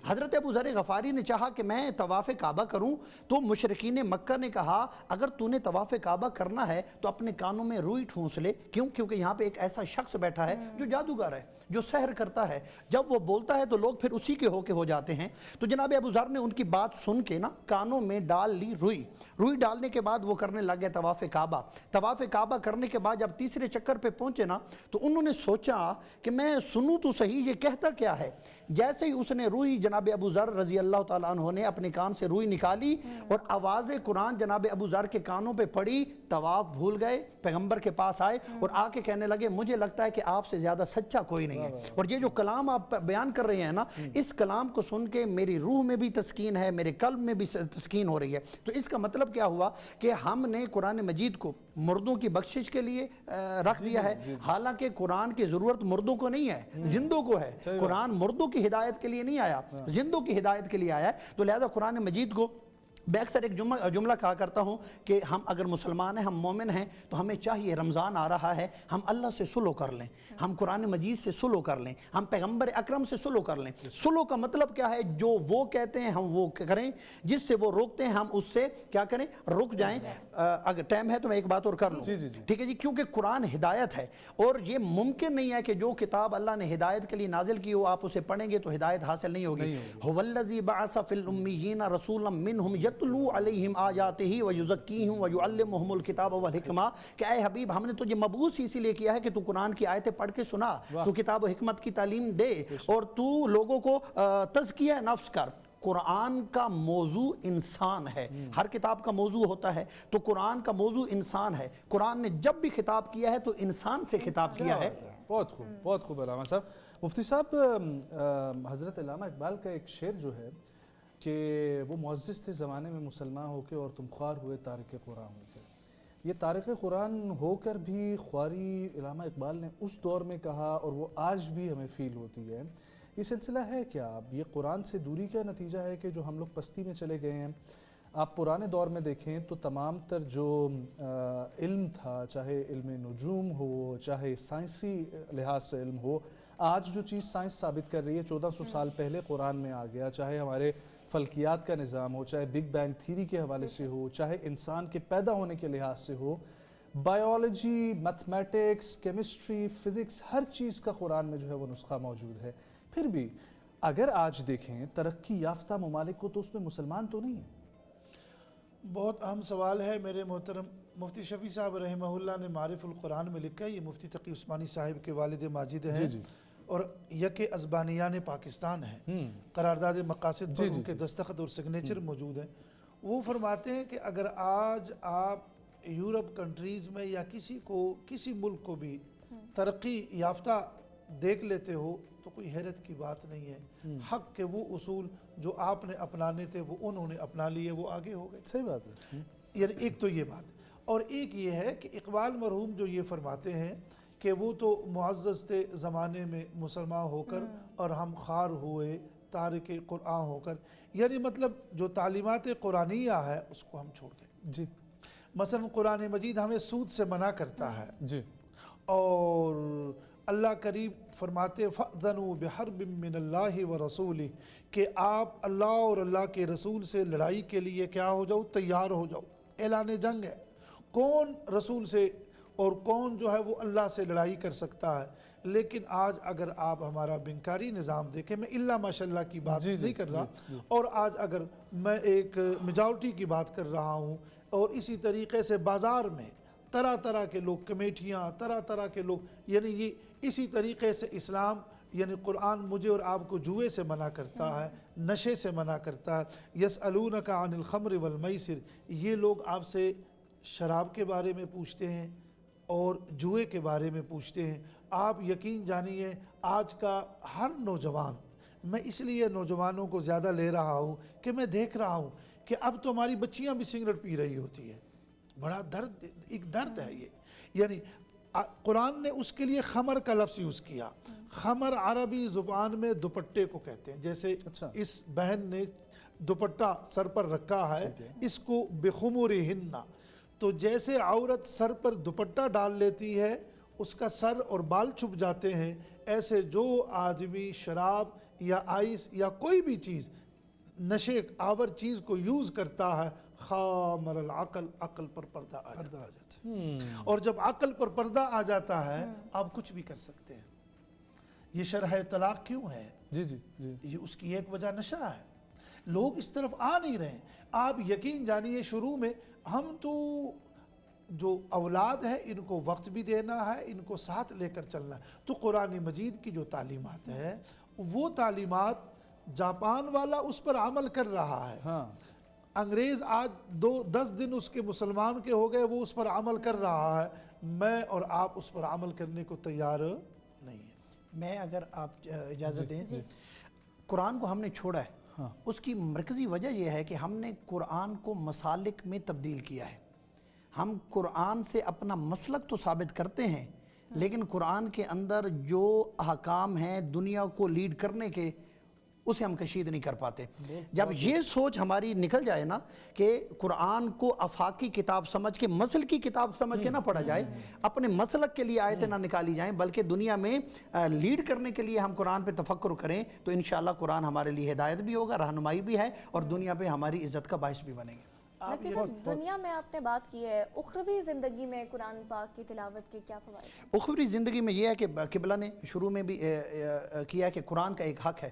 حضرت ابو ذر غفاری نے چاہا کہ میں طواف کعبہ کروں، تو مشرکین مکہ نے کہا اگر تو نے طواف کعبہ کرنا ہے تو اپنے کانوں میں روئی ٹھونس لے، کیوں؟ کیونکہ یہاں پہ ایک ایسا شخص بیٹھا ہے جو جادوگر ہے، جو سحر کرتا ہے، جب وہ بولتا ہے تو لوگ پھر اسی کے ہو جاتے ہیں۔ تو جناب ابو ذر نے ان کی بات سن کے نا کانوں میں ڈال لی روئی ڈالنے کے بعد وہ کرنے لگ گئے طواف کعبہ کرنے کے بعد جب تیسرے چکر پہ پہنچے نا تو انہوں نے سوچا کہ میں سنوں تو صحیح یہ کہتا کیا ہے۔ جیسے ہی اس نے روئی جناب ابو ذر رضی اللہ تعالیٰ عنہ نے اپنے کان سے روئی نکالی اور آواز قرآن جناب ابو ذر کے کانوں پہ پڑی، طواف بھول گئے، پیغمبر کے پاس آئے اور آ کے کہنے لگے مجھے لگتا ہے کہ آپ سے زیادہ سچا کوئی نہیں ہے، اور یہ جو کلام آپ بیان کر رہے ہیں نا اس کلام کو سن کے میری روح میں بھی تسکین ہے، میرے قلب میں بھی تسکین ہو رہی ہے۔ تو اس کا مطلب کیا ہوا کہ ہم نے قرآن مجید کو مردوں کی بخشش کے لیے رکھ دیا ہے، حالانکہ قرآن کی ضرورت مردوں کو نہیں ہے، زندوں کو ہے۔ قرآن مردوں کی ہدایت کے لیے نہیں آیا، زندوں کی ہدایت کے لیے آیا ہے۔ تو لہذا قرآن مجید کو میں اکثر ایک جملہ کہا کرتا ہوں کہ ہم اگر مسلمان ہیں، ہم مومن ہیں، تو ہمیں چاہیے رمضان آ رہا ہے ہم اللہ سے صلح کر لیں، ہم قرآن مجید سے صلح کر لیں، ہم پیغمبر اکرم سے صلح کر لیں۔ صلح کا مطلب کیا ہے؟ جو وہ کہتے ہیں ہم وہ کریں، جس سے وہ روکتے ہیں ہم اس سے کیا کریں؟ رک جائیں۔ اگر ٹائم ہے تو میں ایک بات اور کر لوں، ٹھیک ہے جی؟ کیونکہ قرآن ہدایت ہے اور یہ ممکن نہیں ہے کہ جو کتاب اللہ نے ہدایت کے لیے نازل کی ہو آپ اسے پڑھیں گے تو ہدایت حاصل نہیں ہوگی۔ هو الذی بعث فی الامیین رسولا منہم یتلو علیہم آیاتہ ویزکیہم ویعلمہم الکتاب والحکمہ، کہ اے حبیب ہم نے تجھے مبعوث اسی لیے کیا ہے کہ تو قرآن کی آیتیں پڑھ کے سنا، تو کتاب و حکمت کی تعلیم دے اور تو لوگوں کو تزکیہ نفس کر۔ قرآن کا موضوع انسان ہے، ہر کتاب کا موضوع ہوتا ہے، تو قرآن کا موضوع انسان ہے۔ قرآن نے جب بھی خطاب کیا ہے تو انسان سے خطاب کیا ہے۔ بہت خوب علامہ صاحب۔ مفتی صاحب، حضرت علامہ اقبال کا ایک شعر جو ہے کہ وہ معزز تھے زمانے میں مسلمان ہو کے اور تم خوار ہوئے تارک قرآن ہو کے، یہ تارک قرآن ہو کر بھی خواری علامہ اقبال نے اس دور میں کہا اور وہ آج بھی ہمیں فیل ہوتی ہے۔ یہ سلسلہ ہے کیا؟ اب یہ قرآن سے دوری کا نتیجہ ہے کہ جو ہم لوگ پستی میں چلے گئے ہیں؟ آپ پرانے دور میں دیکھیں تو تمام تر جو علم تھا، چاہے علم نجوم ہو، چاہے سائنسی لحاظ سے علم ہو، آج جو چیز سائنس ثابت کر رہی ہے 1400 سال پہلے قرآن میں آ گیا، چاہے ہمارے فلکیات کا نظام ہو، چاہے بگ بینگ تھیری کے حوالے سے ہو، چاہے انسان کے پیدا ہونے کے لحاظ سے ہو، بائیولوجی، میتھمیٹکس، کیمسٹری، فزکس، ہر چیز کا قرآن میں جو ہے وہ نسخہ موجود ہے۔ پھر بھی اگر آج دیکھیں ترقی یافتہ ممالک کو تو اس میں مسلمان تو نہیں ہیں۔ بہت اہم سوال ہے میرے محترم مفتی شفیع صاحب رحمہ اللہ نے معارف القرآن میں لکھا ہے، یہ مفتی تقی عثمانی صاحب کے والد ماجد ہیں اور یک ازبانیان پاکستان ہیں، قرارداد مقاصد پر ان کے دستخط اور سگنیچر موجود ہیں۔ وہ فرماتے ہیں کہ اگر آج آپ یورپ کنٹریز میں یا کسی ملک کو بھی ترقی یافتہ دیکھ لیتے ہو تو کوئی حیرت کی بات نہیں ہے، حق کے وہ اصول جو آپ نے اپنانے تھے وہ انہوں نے اپنا لیے، وہ آگے ہو گئے۔ صحیح بات ہے۔ یعنی ایک تو یہ بات، اور ایک یہ ہے کہ اقبال مرحوم جو یہ فرماتے ہیں کہ وہ تو معزز تھے زمانے میں مسلمان ہو کر اور ہم خوار ہوئے تارک قرآن ہو کر، یعنی مطلب جو تعلیمات قرآنیہ ہے اس کو ہم چھوڑ دیں۔ جی، مثلا قرآن مجید ہمیں سود سے منع کرتا ہے، جی، اور اللہ کریم فرماتے فَأْذَنُوا بِحَرْبٍ مِّنَ اللَّهِ وَرَسُولِهِ کہ آپ اللہ اور اللہ کے رسول سے لڑائی کے لیے کیا ہو جاؤ؟ تیار ہو جاؤ۔ اعلان جنگ ہے، کون رسول سے اور کون جو ہے وہ اللہ سے لڑائی کر سکتا ہے؟ لیکن آج اگر آپ ہمارا بنکاری نظام دیکھیں، میں اللہ ماشاءاللہ کی بات نہیں کر رہا، اور آج اگر میں ایک میجورٹی کی بات کر رہا ہوں، اور اسی طریقے سے بازار میں طرح طرح کے لوگ، کمیٹیاں، طرح طرح کے لوگ، یعنی یہ اسی طریقے سے اسلام یعنی قرآن مجھے اور آپ کو جوئے سے منع کرتا ہے، نشے سے منع کرتا ہے۔ یسألونک عن الخمر والمیسر، یہ لوگ آپ سے شراب کے بارے میں پوچھتے ہیں اور جوئے کے بارے میں پوچھتے ہیں۔ آپ یقین جانیے آج کا ہر نوجوان، میں اس لیے نوجوانوں کو زیادہ لے رہا ہوں کہ میں دیکھ رہا ہوں کہ اب تو ہماری بچیاں بھی سگریٹ پی رہی ہوتی ہیں. بڑا درد، ایک درد ہے یہ. یعنی قرآن نے اس کے لیے خمر کا لفظ یوز کیا. خمر عربی زبان میں دوپٹے کو کہتے ہیں. جیسے اس بہن نے دوپٹہ سر پر رکھا ہے, اس کو بخمرہن. تو جیسے عورت سر پر دوپٹہ ڈال لیتی ہے, اس کا سر اور بال چھپ جاتے ہیں, ایسے جو آدمی شراب یا آئس یا کوئی بھی چیز نشے آور چیز کو یوز کرتا ہے, خامر العقل, عقل پر پردہ آ جاتا ہے. اور جب عقل پر پردہ آ جاتا ہے آپ کچھ بھی کر سکتے ہیں. یہ شرح طلاق کیوں ہے؟ جی جی جی, یہ اس کی ایک وجہ نشہ ہے. لوگ اس طرف آ نہیں رہے. آپ یقین جانیے شروع میں ہم تو جو اولاد ہے ان کو وقت بھی دینا ہے, ان کو ساتھ لے کر چلنا ہے. تو قرآن مجید کی جو تعلیمات ہے وہ تعلیمات جاپان والا اس پر عمل کر رہا ہے. ہاں, انگریز آج 10 دن اس کے مسلمان کے ہو گئے, وہ اس پر عمل کر رہا ہے. میں اور آپ اس پر عمل کرنے کو تیار نہیں ہیں. میں اگر آپ اجازت دیں, قرآن کو ہم نے چھوڑا ہے, اس کی مرکزی وجہ یہ ہے کہ ہم نے قرآن کو مسالک میں تبدیل کیا ہے. ہم قرآن سے اپنا مسلک تو ثابت کرتے ہیں, لیکن قرآن کے اندر جو احکام ہیں دنیا کو لیڈ کرنے کے, اسے ہم کشید نہیں کر پاتے. جب یہ سوچ ہماری نکل جائے نا کہ قرآن کو آفاقی کتاب سمجھ کے, مسل کی کتاب سمجھ کے نہ پڑھا جائے, اپنے مسلک کے لیے آیتیں نہ نکالی جائیں, بلکہ دنیا میں لیڈ کرنے کے لیے ہم قرآن پہ تفکر کریں, تو انشاءاللہ قرآن ہمارے لیے ہدایت بھی ہوگا, رہنمائی بھی ہے, اور دنیا پہ ہماری عزت کا باعث بھی بنے گا. نقوی صاحب, دنیا میں آپ نے بات کی ہے, اخروی زندگی میں قرآن پاک کی تلاوت کے کیا فوائد ہیں؟ اخروی زندگی میں یہ ہے کہ قبلہ نے شروع میں بھی کیا کہ قرآن کا ایک حق ہے.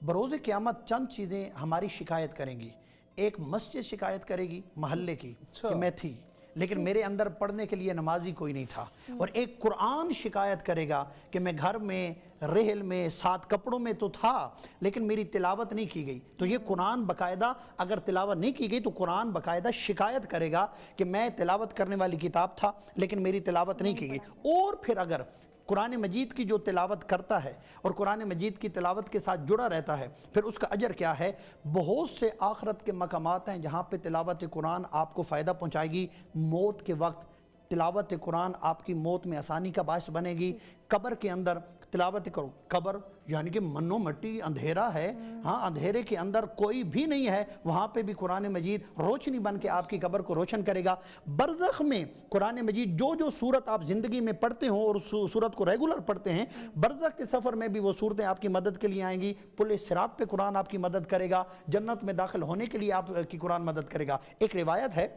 بروز قیامت چند چیزیں ہماری شکایت کریں گی. ایک مسجد شکایت کرے گی محلے کی کہ میں تھی لیکن میرے اندر پڑھنے کے لیے نمازی کوئی نہیں تھا. اور ایک قرآن شکایت کرے گا کہ میں گھر میں, رحل میں, ساتھ کپڑوں میں تو تھا لیکن میری تلاوت نہیں کی گئی. تو یہ قرآن باقاعدہ, اگر تلاوت نہیں کی گئی تو قرآن باقاعدہ شکایت کرے گا کہ میں تلاوت کرنے والی کتاب تھا لیکن میری تلاوت نہیں کی گئی. اور پھر اگر قرآن مجید کی جو تلاوت کرتا ہے اور قرآن مجید کی تلاوت کے ساتھ جڑا رہتا ہے, پھر اس کا اجر کیا ہے؟ بہت سے آخرت کے مقامات ہیں جہاں پہ تلاوت قرآن آپ کو فائدہ پہنچائے گی. موت کے وقت تلاوت قرآن آپ کی موت میں آسانی کا باعث بنے گی. قبر کے اندر تلاوت کرو, قبر یعنی کہ منو مٹی اندھیرا ہے, ہاں اندھیرے کے اندر کوئی بھی نہیں ہے, وہاں پہ بھی قرآن مجید روشنی بن کے آپ کی قبر کو روشن کرے گا. برزخ میں قرآن مجید جو صورت آپ زندگی میں پڑھتے ہوں اور اس صورت کو ریگولر پڑھتے ہیں, برزخ کے سفر میں بھی وہ صورتیں آپ کی مدد کے لیے آئیں گی. پل صراط پہ قرآن آپ کی مدد کرے گا. جنت میں داخل ہونے کے لیے آپ کی قرآن مدد کرے گا. ایک روایت ہے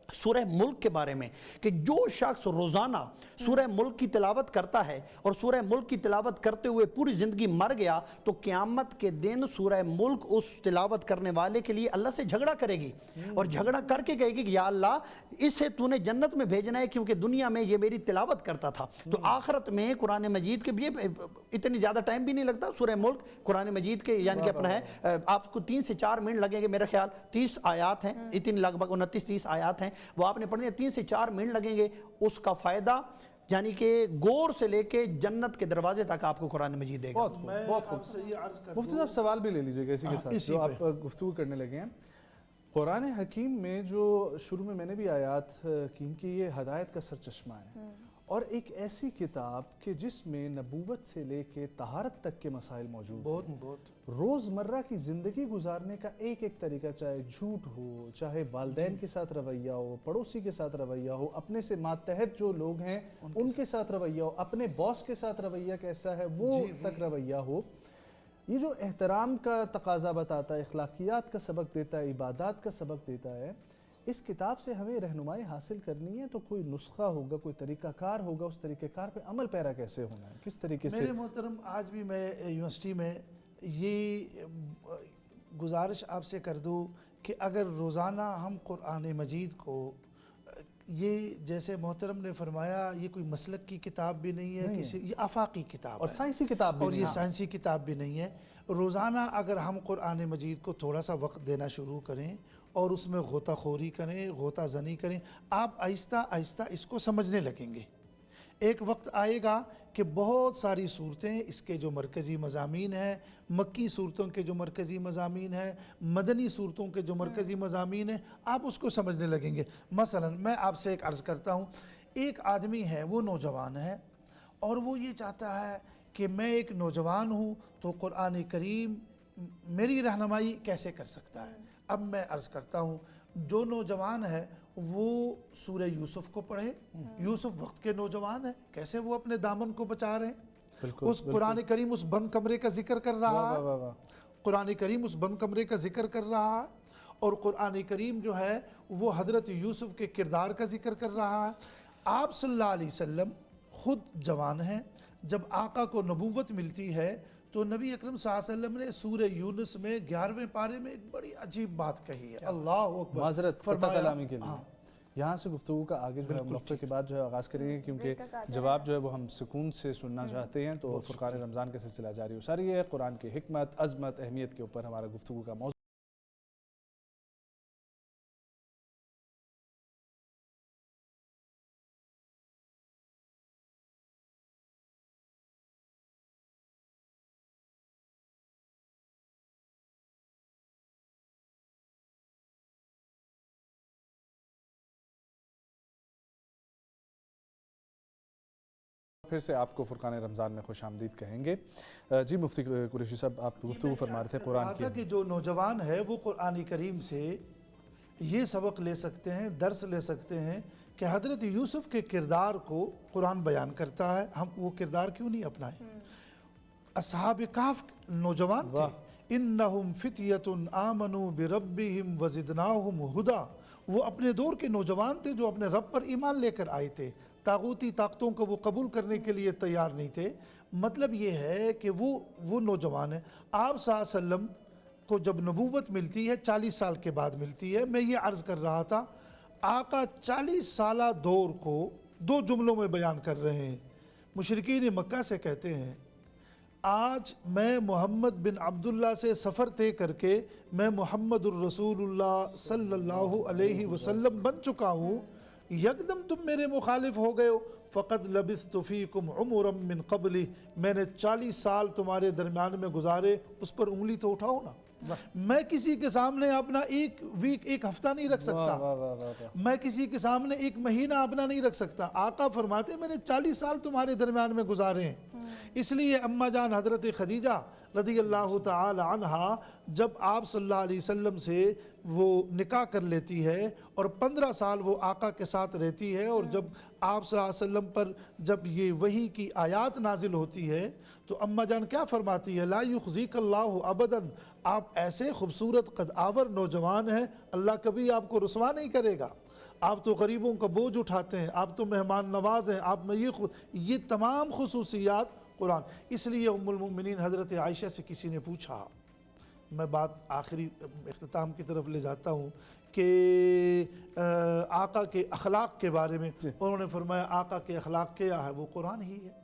سورہ ملک کے بارے میں کہ جو شخص روزانہ سورہ ملک کی تلاوت کرتا ہے اور سورہ ملک کی تلاوت کرتے ہوئے پوری زندگی مر گیا, تو قیامت کے دن سورہ ملک اس تلاوت کرنے والے کے لیے اللہ سے جھگڑا کرے گی اور جھگڑا کر کے کہے گی کہ یا اللہ اسے تو نے جنت میں بھیجنا ہے کیونکہ دنیا میں یہ میری تلاوت کرتا تھا. تو آخرت میں قرآن مجید کے بھی اتنی زیادہ ٹائم بھی نہیں لگتا. سورہ ملک قرآن مجید کے یعنی کہ اپنا ہے, آپ کو 3 سے 4 منٹ لگیں گے, میرا خیال 30 آیات ہیں, اتنی لگ بھگ 29-30 آیات ہیں, وہ آپ نے پڑھنے 3 سے 4 منٹ لگیں گے. اس کا فائدہ یعنی کہ گور سے لے کے جنت کے دروازے تک آپ کو قرآن مجید دے گا. بہت خوب. مفتی صاحب سوال بھی لے لیجئے گا اسی کے ساتھ جو آپ گفتگو کرنے لگے ہیں. قرآن حکیم میں جو شروع میں نے بھی آیات کی کہ یہ ہدایت کا سرچشمہ ہے اور ایک ایسی کتاب کہ جس میں نبوت سے لے کے طہارت تک کے مسائل موجود ہیں. بہت روزمرہ کی زندگی گزارنے کا ایک طریقہ, چاہے جھوٹ ہو, چاہے والدین کے ساتھ رویہ ہو, پڑوسی کے ساتھ رویہ ہو, اپنے سے ماتحت جو لوگ ہیں ان کے ساتھ رویہ ہو, اپنے باس کے ساتھ رویہ کیسا ہے وہ تک رویہ ہو. یہ جو احترام کا تقاضا بتاتا ہے, اخلاقیات کا سبق دیتا ہے, عبادات کا سبق دیتا ہے, اس کتاب سے ہمیں رہنمائی حاصل کرنی ہے تو کوئی نسخہ ہوگا, کوئی طریقہ کار ہوگا, اس طریقہ کار پہ عمل پیرا کیسے ہونا ہے, کس طریقے سے؟ میرے محترم, آج بھی میں یونیورسٹی میں یہ گزارش آپ سے کر دوں کہ اگر روزانہ ہم قرآن مجید کو, یہ جیسے محترم نے فرمایا یہ کوئی مسلک کی کتاب بھی نہیں ہے, یہ آفاقی کتاب اور ہے, سائنسی کتاب بھی اور یہ سائنسی کتاب بھی نہیں ہے. روزانہ اگر ہم قرآن مجید کو تھوڑا سا وقت دینا شروع کریں اور اس میں غوطہ خوری کریں, غوطہ زنی کریں, آپ آہستہ آہستہ اس کو سمجھنے لگیں گے. ایک وقت آئے گا کہ بہت ساری صورتیں اس کے جو مرکزی مضامین ہیں، مکی صورتوں کے جو مرکزی مضامین ہیں، مدنی صورتوں کے جو مرکزی مضامین ہیں، آپ اس کو سمجھنے لگیں گے۔ مثلا میں آپ سے ایک عرض کرتا ہوں، ایک آدمی ہے، وہ نوجوان ہے اور وہ یہ چاہتا ہے کہ میں ایک نوجوان ہوں تو قرآن کریم میری رہنمائی کیسے کر سکتا ہے؟ اب میں عرض کرتا ہوں، جو نوجوان ہے وہ سورہ یوسف کو پڑھے۔ یوسف وقت کے نوجوان ہیں، کیسے وہ اپنے دامن کو بچا رہے ہیں۔ اس قرآن کریم اس بند کمرے کا ذکر کر رہا ہے، قرآن کریم اس بند کمرے کا ذکر کر رہا ہے، اور قرآن کریم جو ہے وہ حضرت یوسف کے کردار کا ذکر کر رہا ہے۔ آپ صلی اللہ علیہ وسلم خود جوان ہیں، جب آقا کو نبوت ملتی ہے تو نبی اکرم صلی اللہ علیہ وسلم نے سورہ یونس میں 11ویں پارے میں ایک بڑی عجیب بات کہی ہے۔ اللہ اکبر، معذرت کلامی کے لیے یہاں سے گفتگو کا آگے جو ہے وقفے کے بعد جو ہے آغاز کریں گے، کیونکہ جواب جو ہے وہ ہم سکون سے سننا چاہتے ہیں۔ تو فرقان رمضان کا سلسلہ جاری ساری ہے، قرآن کی حکمت، عظمت، اہمیت کے اوپر ہمارا گفتگو کا موضوع۔ پھر سے آپ کو فرقان رمضان میں خوش آمدید کہیں گے۔ جی مفتی قریشی صاحب، آپ گفتگو فرما رہے تھے قرآن کی۔ کہ جو نوجوان ہے وہ قرآن کریم سے یہ سبق لے سکتے ہیں، درس لے سکتے ہیں کہ حضرت یوسف کے کردار کو قرآن بیان کرتا ہے، ہم وہ کردار کیوں نہیں اپنائیں؟ اصحاب کہف نوجوان تھے، انہم فتیۃ آمنوا بربہم وزدناہم ہدا، وہ اپنے دور کے نوجوان تھے جو اپنے رب پر ایمان لے کر آئے تھے، طاغوتی طاقتوں کو وہ قبول کرنے کے لیے تیار نہیں تھے۔ مطلب یہ ہے کہ وہ نوجوان ہیں۔ آپ صلی اللہ علیہ وسلم کو جب نبوت ملتی ہے 40 سال کے بعد ملتی ہے۔ میں یہ عرض کر رہا تھا، آقا 40 سالہ دور کو 2 جملوں میں بیان کر رہے ہیں۔ مشرکین مکہ سے کہتے ہیں، آج میں محمد بن عبداللہ سے سفر طے کر کے میں محمد الرسول اللہ صلی اللہ علیہ وسلم بن چکا ہوں، یکدم تم میرے مخالف ہو گئے ہو۔ فقد لبثت فیکم عمرا من قبلی، میں نے 40 سال تمہارے درمیان میں گزارے، اس پر انگلی تو اٹھاؤ نا۔ میں کسی کے سامنے اپنا ایک ہفتہ نہیں رکھ سکتا، میں کسی کے سامنے 1 مہینہ اپنا نہیں رکھ سکتا۔ آقا فرماتے میں نے 40 سال تمہارے درمیان میں گزارے ہیں۔ اس لیے اماں جان حضرت خدیجہ رضی اللہ تعالی عنہا جب آپ صلی اللہ علیہ وسلم سے وہ نکاح کر لیتی ہے اور 15 سال وہ آقا کے ساتھ رہتی ہے، اور جب آپ صلی اللہ علیہ وسلم پر جب یہ وحی کی آیات نازل ہوتی ہے تو اماں جان کیا فرماتی ہے؟ لا یخزیک اللہ ابدا، آپ ایسے خوبصورت قد آور نوجوان ہیں، اللہ کبھی آپ کو رسوا نہیں کرے گا۔ آپ تو غریبوں کا بوجھ اٹھاتے ہیں، آپ تو مہمان نواز ہیں، آپ میں یہ تمام خصوصیات قرآن۔ اس لیے ام المؤمنین حضرت عائشہ سے کسی نے پوچھا، میں بات آخری اختتام کی طرف لے جاتا ہوں، کہ آقا کے اخلاق کے بارے میں انہوں نے فرمایا آقا کے اخلاق کیا ہے؟ وہ قرآن ہی ہے۔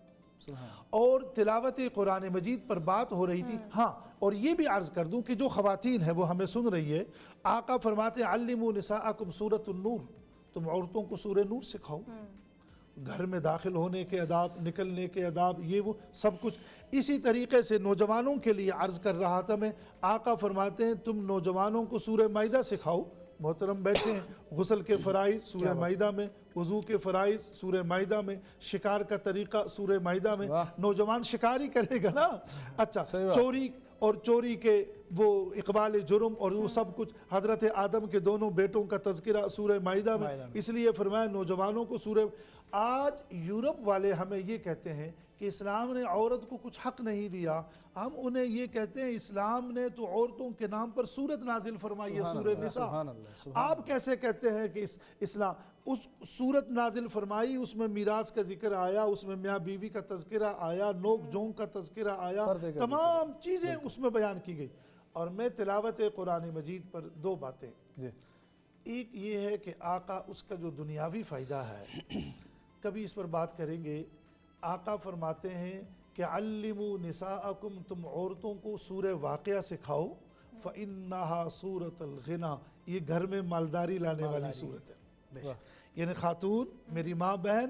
اور تلاوت قرآن مجید پر بات ہو رہی تھی۔ ہاں، اور یہ بھی عرض کر دوں کہ جو خواتین ہیں وہ ہمیں سن رہی ہے، آقا فرماتے ہیں علموا نساءکم سورۃ النور، تم عورتوں کو سورہ نور سکھاؤ، گھر میں داخل ہونے کے آداب، نکلنے کے آداب، یہ وہ سب کچھ۔ اسی طریقے سے نوجوانوں کے لیے عرض کر رہا تھا میں، آقا فرماتے ہیں تم نوجوانوں کو سورہ مائدہ سکھاؤ۔ محترم بیٹھے ہیں، غسل کے فرائض سورہ مائدہ میں، وضو کے فرائض سورہ مائدہ میں، شکار کا طریقہ سورہ مائدہ میں۔ نوجوان شکار ہی کرے گا نا۔ اچھا، چوری کے وہ اقبال جرم اور وہ سب کچھ، حضرت آدم کے دونوں بیٹوں کا تذکرہ سورہ مائدہ میں۔ اس لیے فرمایا نوجوانوں کو سورہ۔ آج یورپ والے ہمیں یہ کہتے ہیں کہ اسلام نے عورت کو کچھ حق نہیں دیا، ہم انہیں یہ کہتے ہیں اسلام نے تو عورتوں کے نام پر سورت نازل فرمائی ہے، سورہ نساء۔ آپ کیسے کہتے ہیں کہ اسلام اس سورت نازل فرمائی، اس میں میراث کا ذکر آیا، اس میں میاں بیوی کا تذکرہ آیا، نوک جھونک کا تذکرہ آیا، تمام چیزیں اس میں بیان کی گئی۔ اور میں تلاوت قرآن مجید پر 2 باتیں، ایک یہ ہے کہ آقا اس کا جو دنیاوی فائدہ ہے کبھی اس پر بات کریں گے۔ آقا فرماتے ہیں کہ علموا نساءکم، تم عورتوں کو سورہ واقعہ سکھاؤ، فإنہا سورۃ الغنا، یہ گھر میں مالداری لانے والی صورت ہے۔ یعنی خاتون، میری ماں بہن،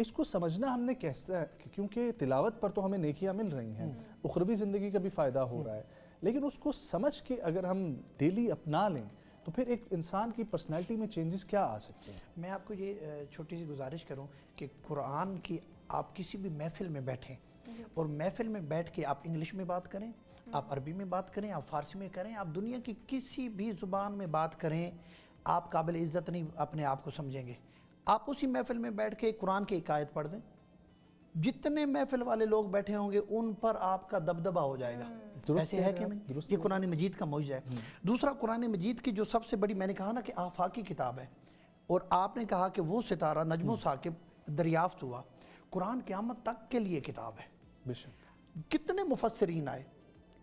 اس کو سمجھنا ہم نے کیسا ہے، کیونکہ تلاوت پر تو ہمیں نیکیاں مل رہی ہیں، اخروی زندگی کا بھی فائدہ ہو رہا ہے، لیکن اس کو سمجھ کے اگر ہم ڈیلی اپنا لیں تو پھر ایک انسان کی پرسنالٹی میں چینجز کیا آ سکتے ہیں؟ میں آپ کو یہ چھوٹی سی گزارش کروں کہ قرآن کی آپ کسی بھی محفل میں بیٹھیں اور محفل میں بیٹھ کے آپ انگلش میں بات کریں، آپ عربی میں بات کریں، آپ فارسی میں کریں، آپ دنیا کی کسی بھی زبان میں بات کریں، آپ قابل عزت نہیں اپنے آپ کو سمجھیں گے۔ آپ اسی محفل میں بیٹھ کے قرآن کی ایک آیت پڑھ دیں، جتنے محفل والے لوگ بیٹھے ہوں گے ان پر آپ کا دبدبہ ہو جائے گا۔ ایسے ہے کہ نہیں؟ یہ قرآن مجید کا معجزہ ہے۔ دوسرا، قرآن مجید کی جو سب سے بڑی، میں نے کہا نا کہ آفاقی کتاب ہے، اور آپ نے کہا کہ وہ ستارہ نجم و ثاقب دریافت ہوا، قرآن قیامت تک کے لیے کتاب ہے۔ بے شک۔ کتنے مفسرین آئے،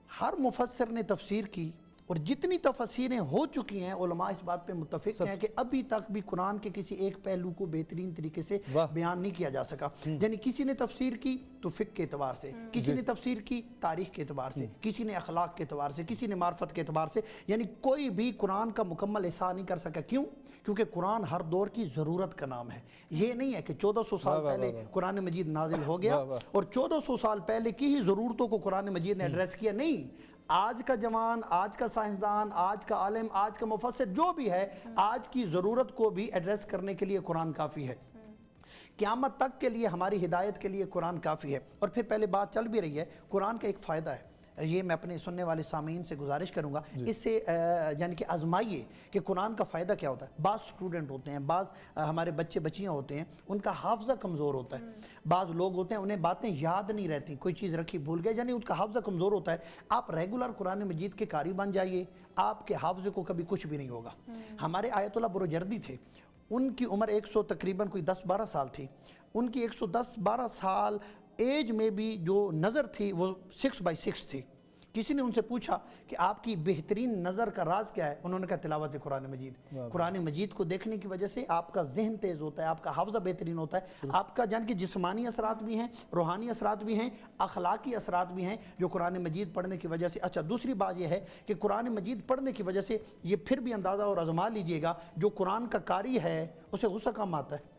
ہر مفسر نے تفسیر کی، اور جتنی تفسیریں ہو چکی ہیں علماء اس بات پہ متفق ہیں کہ ابھی تک بھی قرآن کے کسی ایک پہلو کو بہترین طریقے سے بیان نہیں کیا جا سکا۔ یعنی کسی نے تفسیر کی تو فقہ کے اعتبار سے، کسی نے تفسیر کی تاریخ کے اعتبار سے، کسی نے اخلاق کے اعتبار سے، کسی نے معرفت کے اعتبار سے، یعنی کوئی بھی قرآن کا مکمل احاطہ نہیں کر سکا۔ کیوں؟ کیونکہ قرآن ہر دور کی ضرورت کا نام ہے۔ یہ نہیں ہے کہ 1400 سال پہلے قرآن مجید نازل ہو گیا اور 1400 سال پہلے کی ہی ضرورتوں کو قرآن مجید نے ایڈریس کیا، نہیں۔ آج کا جوان، آج کا سائنسدان، آج کا عالم، آج کا مفسر جو بھی ہے، آج کی ضرورت کو بھی ایڈریس کرنے کے لیے قرآن کافی ہے۔ قیامت تک کے لیے ہماری ہدایت کے لیے قرآن کافی ہے۔ اور پھر پہلے بات چل بھی رہی ہے، قرآن کا ایک فائدہ ہے، یہ میں اپنے سننے والے سامعین سے گزارش کروں گا، اس سے یعنی کہ آزمائیے کہ قرآن کا فائدہ کیا ہوتا ہے۔ بعض سٹوڈنٹ ہوتے ہیں، بعض ہمارے بچے بچیاں ہوتے ہیں، ان کا حافظہ کمزور ہوتا ہے، بعض لوگ ہوتے ہیں انہیں باتیں یاد نہیں رہتی، کوئی چیز رکھی بھول گئے، یعنی ان کا حافظہ کمزور ہوتا ہے۔ آپ ریگولر قرآن مجید کے قاری بن جائیے، آپ کے حافظے کو کبھی کچھ بھی نہیں ہوگا۔ ہمارے آیت اللہ بروجردی تھے، ان کی عمر 100 تقریباً کوئی 10-12 سال تھی، ان کی 110-12 سال ایج میں بھی جو نظر تھی وہ 6/6 تھی۔ کسی نے ان سے پوچھا کہ آپ کی بہترین نظر کا راز کیا ہے؟ انہوں نے کہا تلاوت قرآن مجید۔ قرآن مجید کو دیکھنے کی وجہ سے آپ کا ذہن تیز ہوتا ہے، آپ کا حافظہ بہترین ہوتا ہے، آپ کا جان کے جسمانی اثرات بھی ہیں، روحانی اثرات بھی ہیں، اخلاقی اثرات بھی ہیں جو قرآن مجید پڑھنے کی وجہ سے۔ اچھا، دوسری بات یہ ہے کہ قرآن مجید پڑھنے کی وجہ سے یہ پھر بھی اندازہ اور آزما لیجئے گا، جو قرآن کا قاری ہے اسے غصہ کم آتا ہے۔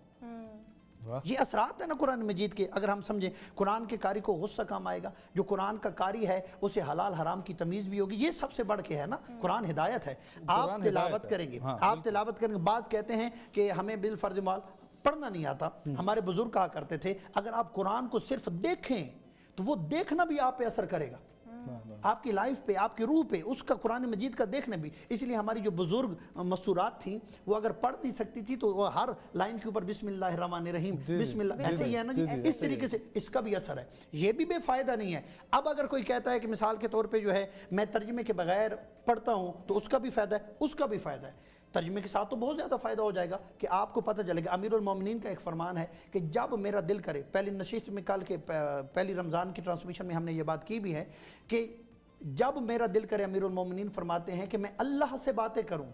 یہ اثرات ہیں نا قرآن مجید کے، اگر ہم سمجھیں قرآن کے قاری کو غصہ کم آئے گا، جو قرآن کا قاری ہے اسے حلال حرام کی تمیز بھی ہوگی۔ یہ سب سے بڑھ کے ہے نا، قرآن ہدایت ہے، آپ تلاوت کریں گے، آپ تلاوت کریں گے۔ بعض کہتے ہیں کہ ہمیں بالفرض پڑھنا نہیں آتا، ہمارے بزرگ کہا کرتے تھے اگر آپ قرآن کو صرف دیکھیں تو وہ دیکھنا بھی آپ پہ اثر کرے گا، آپ کی لائف پہ، آپ کی روح پہ، اس کا قرآن مجید کا دیکھنا بھی۔ اس لیے ہماری جو بزرگ مسورات تھیں وہ اگر پڑھ نہیں سکتی تھی تو وہ ہر لائن کے اوپر بسم اللہ الرحمن الرحیم، بسم اللہ، ایسے ہی ہے نا جی، اس طریقے سے اس کا بھی اثر ہے۔ یہ بھی بے فائدہ نہیں ہے۔ اب اگر کوئی کہتا ہے کہ مثال کے طور پہ جو ہے میں ترجمے کے بغیر پڑھتا ہوں تو اس کا بھی فائدہ ہے، اس کا بھی فائدہ ہے، ترجمے کے ساتھ تو بہت زیادہ فائدہ ہو جائے گا کہ آپ کو پتہ چلے گا۔ امیر المومنین کا ایک فرمان ہے کہ جب میرا دل کرے، پہلی نشست میں کل کے پہلی رمضان کی ٹرانسمیشن میں ہم نے یہ بات کی بھی ہے کہ جب میرا دل کرے، امیر المومنین فرماتے ہیں کہ میں اللہ سے باتیں کروں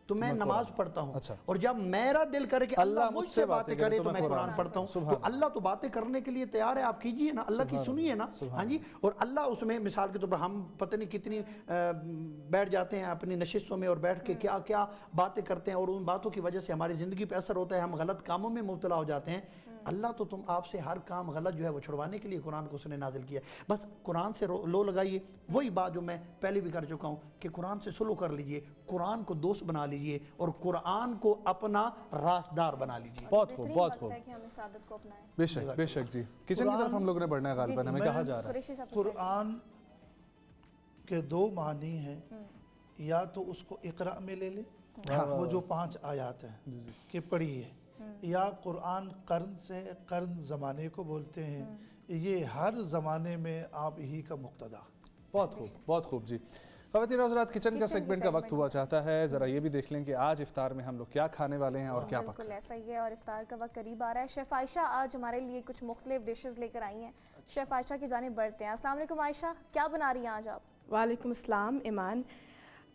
تو میں نماز پڑھتا ہوں، اور جب میرا دل کرے کہ اللہ مجھ سے باتیں کرے تو میں قرآن پڑھتا ہوں۔ تو اللہ تو باتیں کرنے کے لیے تیار ہے، آپ کیجئے نا، اللہ کی سنیے نا، ہاں جی۔ اور اللہ اس میں مثال کے طور پر ہم پتہ نہیں کتنی بیٹھ جاتے ہیں اپنی نشستوں میں اور بیٹھ کے کیا کیا باتیں کرتے ہیں، اور ان باتوں کی وجہ سے ہماری زندگی پہ اثر ہوتا ہے، ہم غلط کاموں میں مبتلا ہو جاتے ہیں۔ اللہ تو تم آپ سے ہر کام غلط جو ہے وہ چھڑوانے کے لیے قرآن کو اس نے نازل کیا ہے۔ بس قرآن سے لو لگائیے، وہی بات جو میں پہلے بھی کر چکا ہوں کہ قرآن سے سلو کر لیجئے، قرآن کو دوست بنا لیجئے اور قرآن کو اپنا رازدار بنا لیجئے۔ بہت خوب، بہت خوب، کہ ہم اس عادت کو اپنائیں۔ بے شک، بے شک جی۔ کچن کی طرف ہم لوگوں نے بڑھنا ہے، غالباً ہمیں کہا جا رہا ہے قرآن کے 2 معنی ہیں، یا تو اس کو اقرا میں لے لے، وہ جو 5 آیات ہیں کہ پڑھیے، یا قرآن قرن سے، قرن زمانے کو بولتے ہیں، یہ ہر زمانے میں آپ ہی کا مقتدا۔ بہت خوب، بہت خوب جی۔ خواتین و حضرات، کچن کا سیگمنٹ کا وقت ہوا چاہتا ہے، ذرا یہ بھی دیکھ لیں کہ آج افطار میں ہم لوگ کیا کھانے والے ہیں اور کیا پکا۔ بالکل ایسا ہی ہے، اور افطار کا وقت قریب آ رہا ہے۔ شیف عائشہ آج ہمارے لیے کچھ مختلف ڈشز لے کر آئی ہیں، شیف عائشہ کی جانب بڑھتے ہیں۔ السلام علیکم عائشہ، کیا بنا رہی ہیں آج آپ؟ وعلیکم السلام ایمان،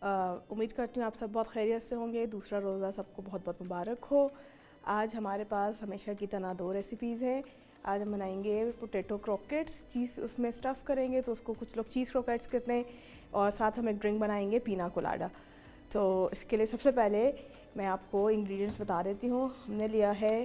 امید کرتی ہوں آپ سب بہت خیریت سے ہوں گے، دوسرا روزہ سب کو بہت بہت مبارک ہو۔ آج ہمارے پاس ہمیشہ کی طرح 2 ریسیپیز ہیں۔ آج ہم بنائیں گے پوٹیٹو کروکٹس، چیز اس میں اسٹف کریں گے تو اس کو کچھ لوگ چیز کروکٹس کہتے ہیں، اور ساتھ ہم ایک ڈرنک بنائیں گے پینا کولاڈا۔ تو اس کے لیے سب سے پہلے میں آپ کو انگریڈینٹس بتا دیتی ہوں۔ ہم نے لیا ہے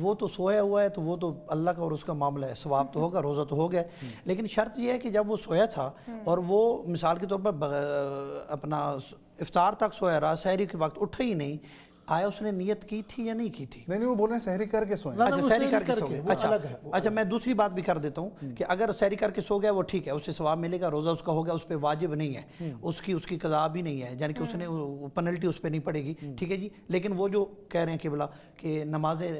وہ تو سویا ہوا ہے تو وہ تو اللہ کا اور اس کا معاملہ ہے، ثواب تو ہوگا، روزہ تو ہو گیا، لیکن شرط یہ ہے کہ جب وہ سویا تھا اور وہ مثال کے طور پر اپنا افطار تک سویا رہا، سحری کے وقت اٹھا ہی نہیں، آیا اس نے نیت کی تھی یا نہیں کی تھی؟ نہیں وہ بول رہے ہیں سحری کر کے سوئیں. اچھا سحری کر کے سو کے، گئے. وہ الگ ہے، اچھا میں دوسری بات بھی کر دیتا ہوں کہ اگر سحری کر کے سو گیا وہ ٹھیک ہے، اس سے ثواب ملے گا، روزہ اس کا ہو گیا، اس پہ واجب نہیں ہے، اس کی قضا بھی نہیں ہے، یعنی کہ اس نے پنلٹی اس پہ نہیں پڑے گی، ٹھیک ہے جی. لیکن وہ جو کہہ رہے ہیں قبلہ کہ نمازیں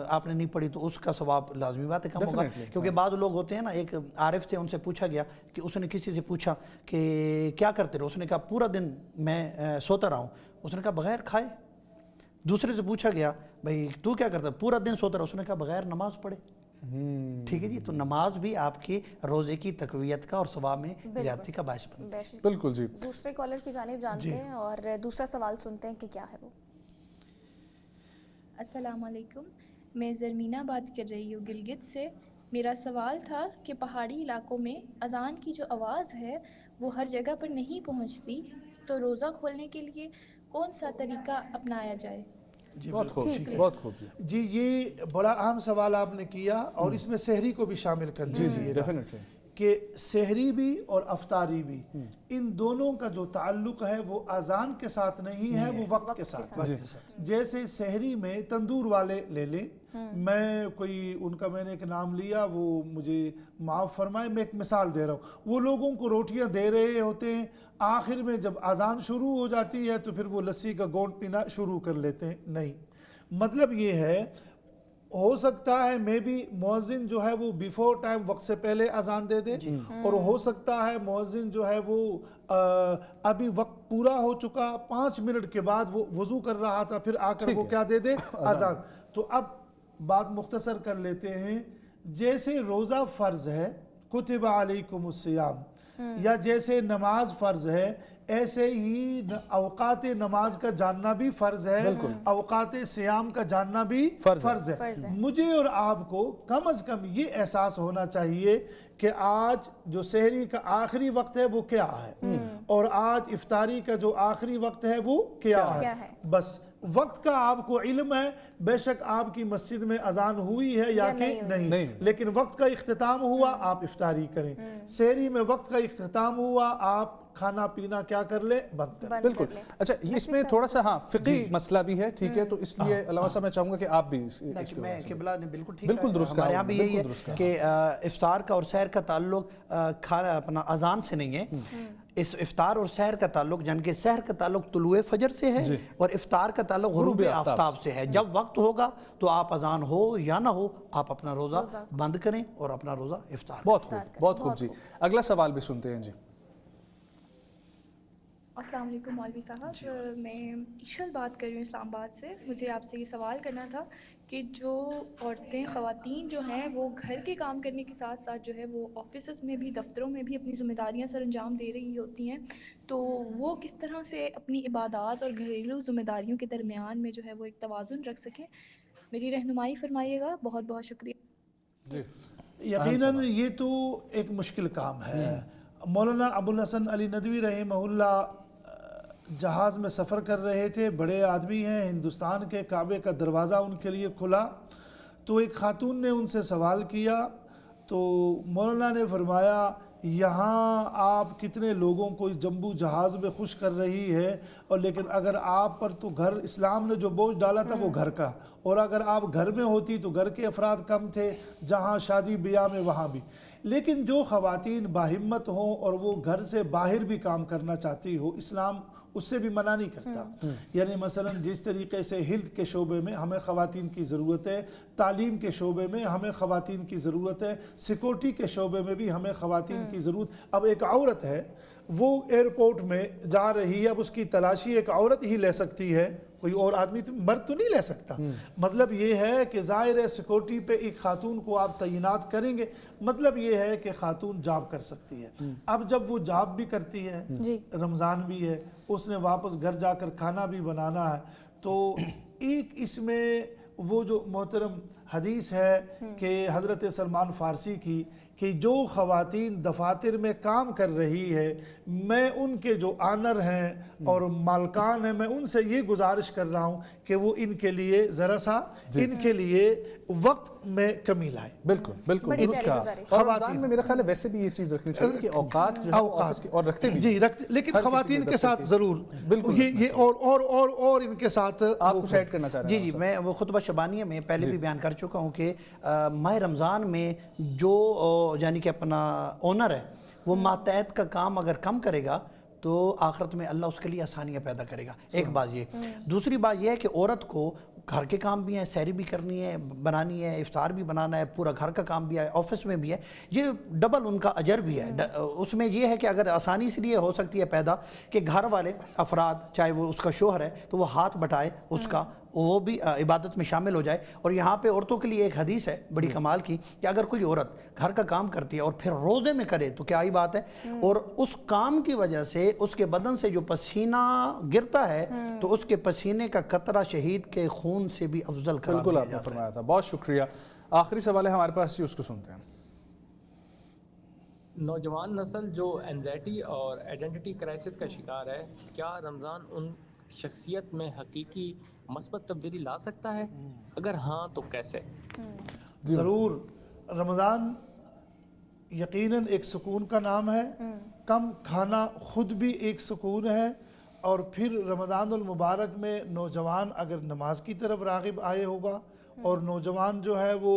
آپ نے نہیں پڑھی تو اس کا ثواب لازمی بات ہے کم ہوگا، کیونکہ بعض لوگ ہوتے ہیں نا، ایک عارف تھے ان سے پوچھا گیا کہ اس نے کسی سے پوچھا کہ کیا کرتے رہو، اس نے کہا پورا دن میں سوتا رہا ہوں، اس نے کہا بغیر کھائے. دوسرے سے پوچھا گیا بھائی تو کیا کرتا ہے، پورا دن سوتا رہا، اس نے کہا بغیر نماز پڑھے. ٹھیک ہے جی. تو نماز بھی آپ کے روزے کی تقویت کا اور ثواب میں زیادتی کا باعث بنتی ہے. بالکل جی. دوسرے کالر کی جانب جانتے ہیں اور دوسرا سوال سنتے ہیں کہ کیا ہے وہ. السلام علیکم، میں زرمینہ بات کر رہی ہوں گلگت سے. میرا سوال تھا کہ پہاڑی علاقوں میں اذان کی جو آواز ہے وہ ہر جگہ پر نہیں پہنچتی، تو روزہ کھولنے کے لیے کون سا طریقہ اپنایا جائے؟ بہت خوب بہت خوب جی. یہ بڑا اہم سوال آپ نے کیا اور اس میں سحری کو بھی شامل کر دیجیے ڈیفینیٹلی کہ سحری بھی اور افطاری بھی ان دونوں کا جو تعلق ہے وہ اذان کے ساتھ نہیں ہے، وہ وقت کے ساتھ. جیسے سحری میں تندور والے لے لیں، میں نے ایک نام لیا، وہ مجھے معاف فرمائے، میں ایک مثال دے رہا ہوں. وہ لوگوں کو روٹیاں دے رہے ہوتے ہیں، آخر میں جب اذان شروع ہو جاتی ہے تو پھر وہ لسی کا گھونٹ پینا شروع کر لیتے ہیں. نہیں، مطلب یہ ہے ہو سکتا ہے میں بھی مؤذن جو ہے وہ بیفور ٹائم وقت سے پہلے اذان دے دے، اور ہو سکتا ہے مؤذن جو ہے وہ ابھی وقت پورا ہو چکا، 5 منٹ کے بعد وہ وضو کر رہا تھا، پھر آ کر وہ کیا دے دے، اذان. تو اب بات مختصر کر لیتے ہیں. جیسے روزہ فرض ہے، کتب علیکم الصیام، یا جیسے نماز فرض ہے، ایسے ہی اوقات نماز کا جاننا بھی فرض ہے، اوقات سیام کا جاننا بھی فرض ہے. مجھے اور آپ کو کم از کم یہ احساس ہونا چاہیے کہ آج جو سحری کا آخری وقت ہے وہ کیا ہے، اور آج افطاری کا جو آخری وقت ہے وہ کیا ہے. بس وقت کا آپ کو علم ہے، بے شک آپ کی مسجد میں اذان ہوئی ہے یا کہ نہیں، لیکن وقت کا اختتام ہوا آپ افطاری کریں. سحری میں وقت کا اختتام ہوا آپ کھانا پینا کیا کر لے، بند کر لیں. بالکل. اچھا اس میں تھوڑا سا فقہی مسئلہ بھی ہے، ٹھیک ہے، تو اس لیے علامہ صاحب میں چاہوں گا کہ آپ بھی میں قبلہ نے بالکل ٹھیک بالکل درست کہا. ہمارے یہاں بھی یہی ہے کہ افطار کا اور سحر کا تعلق کھانا اپنا اذان سے نہیں ہے. اس افطار اور سحر کا تعلق، یعنی کہ سحر کا تعلق طلوع فجر سے ہے اور افطار کا تعلق غروب آفتاب سے ہے. جب وقت ہوگا تو آپ اذان ہو یا نہ ہو آپ اپنا روزہ بند کریں اور اپنا روزہ افطار. بہت خوب بہت خوب جی. اگلا سوال بھی سنتے ہیں جی. السلام علیکم مولوی صاحب، میں ایشل بات کر رہی ہوں اسلام آباد سے. مجھے آپ سے یہ سوال کرنا تھا کہ جو عورتیں خواتین جو ہیں وہ گھر کے کام کرنے کے ساتھ ساتھ جو ہے وہ آفیسز میں بھی، دفتروں میں بھی اپنی ذمہ داریاں سر انجام دے رہی ہوتی ہیں، تو وہ کس طرح سے اپنی عبادات اور گھریلو ذمہ داریوں کے درمیان میں جو ہے وہ ایک توازن رکھ سکیں؟ میری رہنمائی فرمائیے گا. بہت بہت شکریہ. یقیناً یہ تو ایک مشکل کام ہے. مولانا ابوالحسن علی ندوی رحمہ اللہ جہاز میں سفر کر رہے تھے، بڑے آدمی ہیں، ہندوستان کے کعبے کا دروازہ ان کے لیے کھلا، تو ایک خاتون نے ان سے سوال کیا، تو مولانا نے فرمایا یہاں آپ کتنے لوگوں کو اس جمبو جہاز میں خوش کر رہی ہے، اور لیکن اگر آپ پر تو گھر، اسلام نے جو بوجھ ڈالا تھا وہ گھر کا، اور اگر آپ گھر میں ہوتی تو گھر کے افراد کم تھے، جہاں شادی بیاہ میں وہاں بھی. لیکن جو خواتین باہمت ہوں اور وہ گھر سے باہر بھی کام کرنا چاہتی ہو، اسلام اس سے بھی منع نہیں کرتا. یعنی مثلا جس طریقے سے ہیلتھ کے شعبے میں ہمیں خواتین کی ضرورت ہے، تعلیم کے شعبے میں ہمیں خواتین کی ضرورت ہے، سیکورٹی کے شعبے میں بھی ہمیں خواتین کی ضرورت. اب ایک عورت ہے وہ ایئرپورٹ میں جا رہی ہے، اب اس کی تلاشی ایک عورت ہی لے سکتی ہے، کوئی اور آدمی تو مرد تو نہیں لے سکتا. مطلب یہ ہے کہ ظاہر ہے سیکورٹی پہ ایک خاتون کو آپ تعینات کریں گے، مطلب یہ ہے کہ خاتون جاب کر سکتی ہے. اب جب وہ جاب بھی کرتی ہے، رمضان بھی ہے، اس نے واپس گھر جا کر کھانا بھی بنانا ہے، تو ایک اس میں وہ جو محترم حدیث ہے کہ حضرت سلمان فارسی کی کہ جو خواتین دفاتر میں کام کر رہی ہے میں ان کے جو آنر ہیں اور مالکان ہیں میں ان سے یہ گزارش کر رہا ہوں کہ وہ ان کے لیے ذرا سا ان کے لیے وقت میں کمی لائیں. بالکل بالکل بڑی درست پیاری کہا. گزارش. اور رمضان میں میرا خیال ہے ویسے بھی یہ چیز رکھنی چاہیے کہ اوقات جو ہے وہ آفس کے اور رکھتے بھی جی رکھتے, لیکن خواتین کے ساتھ ضرور بالکل یہ اور ان کے ساتھ آپ کچھ ایڈ کرنا چاہ رہے ہیں. جی میں وہ خطبہ شبانیہ میں پہلے بھی بیان کر چکا ہوں کہ ماہ رمضان میں جو یعنی کہ اپنا اونر ہے وہ ماتحت کا کام اگر کم کرے گا تو آخرت میں اللہ اس کے لیے آسانیاں پیدا کرے گا. ایک بات یہ. دوسری بات یہ ہے کہ عورت کو گھر کے کام بھی ہیں, سحری بھی کرنی ہے, بنانی ہے, افطار بھی بنانا ہے, پورا گھر کا کام بھی ہے, آفس میں بھی ہے, یہ ڈبل ان کا اجر بھی ہے. اس میں یہ ہے کہ اگر آسانی سے لیے ہو سکتی ہے پیدا کہ گھر والے افراد چاہے وہ اس کا شوہر ہے تو وہ ہاتھ بٹائے اس کا, وہ بھی عبادت میں شامل ہو جائے. اور یہاں پہ عورتوں کے لیے ایک حدیث ہے بڑی کمال کی کہ اگر کوئی عورت گھر کا کام کرتی ہے اور پھر روزے میں کرے تو کیا ہی بات ہے, اور اس کام کی وجہ سے اس کے بدن سے جو پسینہ گرتا ہے تو اس کے پسینے کا قطرہ شہید کے خون سے بھی افضل قرار بالکل دیا آپ نے جاتا ہے. فرمایا تھا. بہت شکریہ. آخری سوال ہے ہمارے پاس, اس کو سنتے ہیں. نوجوان نسل جو اینزائٹی اور آئیڈینٹی کرائسس کا شکار ہے, کیا رمضان ان شخصیت میں حقیقی مثبت تبدیلی لا سکتا ہے؟ اگر ہاں تو کیسے؟ ضرور. رمضان یقیناً ایک سکون کا نام ہے. کم کھانا خود بھی ایک سکون ہے, اور پھر رمضان المبارک میں نوجوان اگر نماز کی طرف راغب آئے ہوگا اور نوجوان جو ہے وہ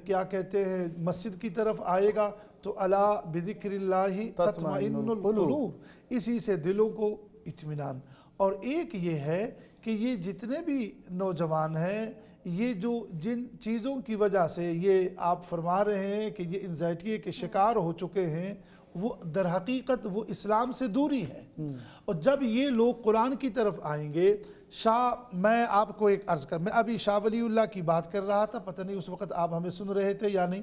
کیا کہتے ہیں مسجد کی طرف آئے گا تو الا بذکر اللہ تطمئن القلوب, اسی سے دلوں کو اطمینان. اور ایک یہ ہے کہ یہ جتنے بھی نوجوان ہیں یہ جو جن چیزوں کی وجہ سے یہ آپ فرما رہے ہیں کہ یہ انزائٹی کے شکار ہو چکے ہیں وہ در حقیقت وہ اسلام سے دوری ہے. اور جب یہ لوگ قرآن کی طرف آئیں گے, میں آپ کو ایک عرض میں ابھی شاہ ولی اللہ کی بات کر رہا تھا, پتہ نہیں اس وقت آپ ہمیں سن رہے تھے یا نہیں.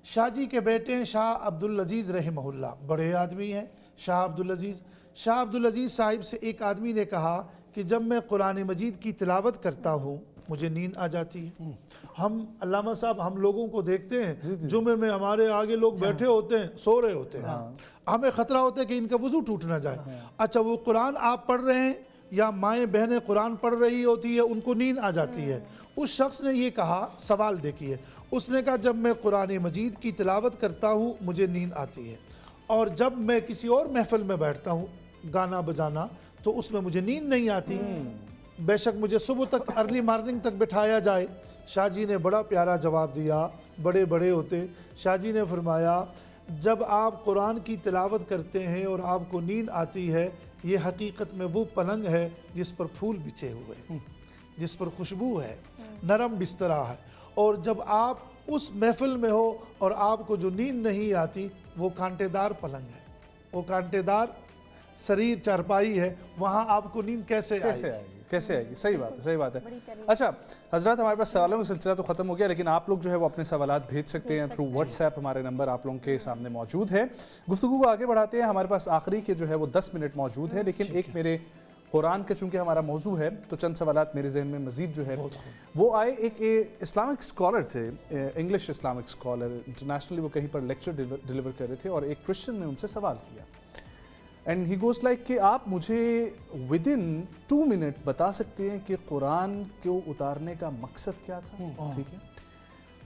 شاہ جی کے بیٹے ہیں شاہ عبدالعزیز رحمہ اللہ, بڑے آدمی ہیں شاہ عبدالعزیز. شاہ عبدالعزیز صاحب سے ایک آدمی نے کہا کہ جب میں قرآن مجید کی تلاوت کرتا ہوں مجھے نیند آ جاتی ہے. ہم علامہ صاحب ہم لوگوں کو دیکھتے ہیں جمعے میں ہمارے آگے لوگ بیٹھے ہوتے ہیں, سو رہے ہوتے ہیں, ہمیں خطرہ ہوتا ہے کہ ان کا وضو ٹوٹ نہ جائے. اچھا وہ قرآن آپ پڑھ رہے ہیں یا مائیں بہنیں قرآن پڑھ رہی ہوتی ہے ان کو نیند آ جاتی ہے. اس شخص نے یہ کہا, سوال دیکھیے, اس نے کہا جب میں قرآن مجید کی تلاوت کرتا ہوں مجھے نیند آتی ہے, اور جب میں کسی اور محفل میں بیٹھتا ہوں گانا بجانا تو اس میں مجھے نیند نہیں آتی, بے شک مجھے صبح تک ارلی مارننگ تک بٹھایا جائے. شاہ جی نے بڑا پیارا جواب دیا, بڑے بڑے ہوتے. شاہ جی نے فرمایا جب آپ قرآن کی تلاوت کرتے ہیں اور آپ کو نیند آتی ہے یہ حقیقت میں وہ پلنگ ہے جس پر پھول بچھے ہوئے ہیں, جس پر خوشبو ہے, نرم بستر ہے. اور جب آپ اس محفل میں ہو اور آپ کو جو نیند نہیں آتی وہ کانٹے دار پلنگ ہے, وہ کانٹے دار سریر چارپائی ہے, وہاں آپ کو نیند کیسے آئے گی؟ کیسے آئے گی؟ صحیح بات ہے, صحیح بات ہے. اچھا حضرات, ہمارے پاس سوالوں کا سلسلہ تو ختم ہو گیا, لیکن آپ لوگ جو ہے وہ اپنے سوالات بھیج سکتے ہیں تھرو واٹس ایپ. ہمارے نمبر آپ لوگوں کے سامنے موجود ہے. گفتگو کو آگے بڑھاتے ہیں. ہمارے پاس آخری کے جو ہے وہ 10 منٹ موجود ہے, لیکن ایک میرے قرآن کا چونکہ ہمارا موضوع ہے تو چند سوالات میرے ذہن میں مزید جو ہے وہ آئے. ایک اسلامک اسکالر تھے, انگلش اسلامک اسکالر, انٹرنیشنلی وہ کہیں پر لیکچر ڈیلیور کر رہے تھے, اور ایک کرسچن نے ان سے سوال کیا اینڈ ہی گوز لائک کہ آپ مجھے ودن 2 منٹ بتا سکتے ہیں کہ قرآن کو اتارنے کا مقصد کیا تھا؟ ٹھیک ہے,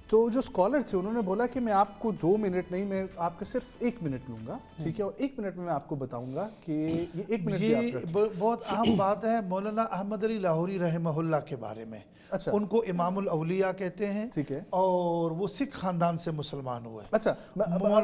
تو جو اسکالر تھے انہوں نے بولا کہ میں آپ کو 2 منٹ نہیں, میں آپ کا صرف 1 منٹ لوں گا, ٹھیک ہے, اور 1 منٹ میں آپ کو بتاؤں گا کہ یہ 1 منٹ یہ بہت اہم بات ہے. مولانا احمد علی لاہوری رحمہ اللہ کے بارے میں, ان کو امام الاولیاء کہتے ہیں, ٹھیک ہے, اور وہ سکھ خاندان سے مسلمان ہوئے. اچھا,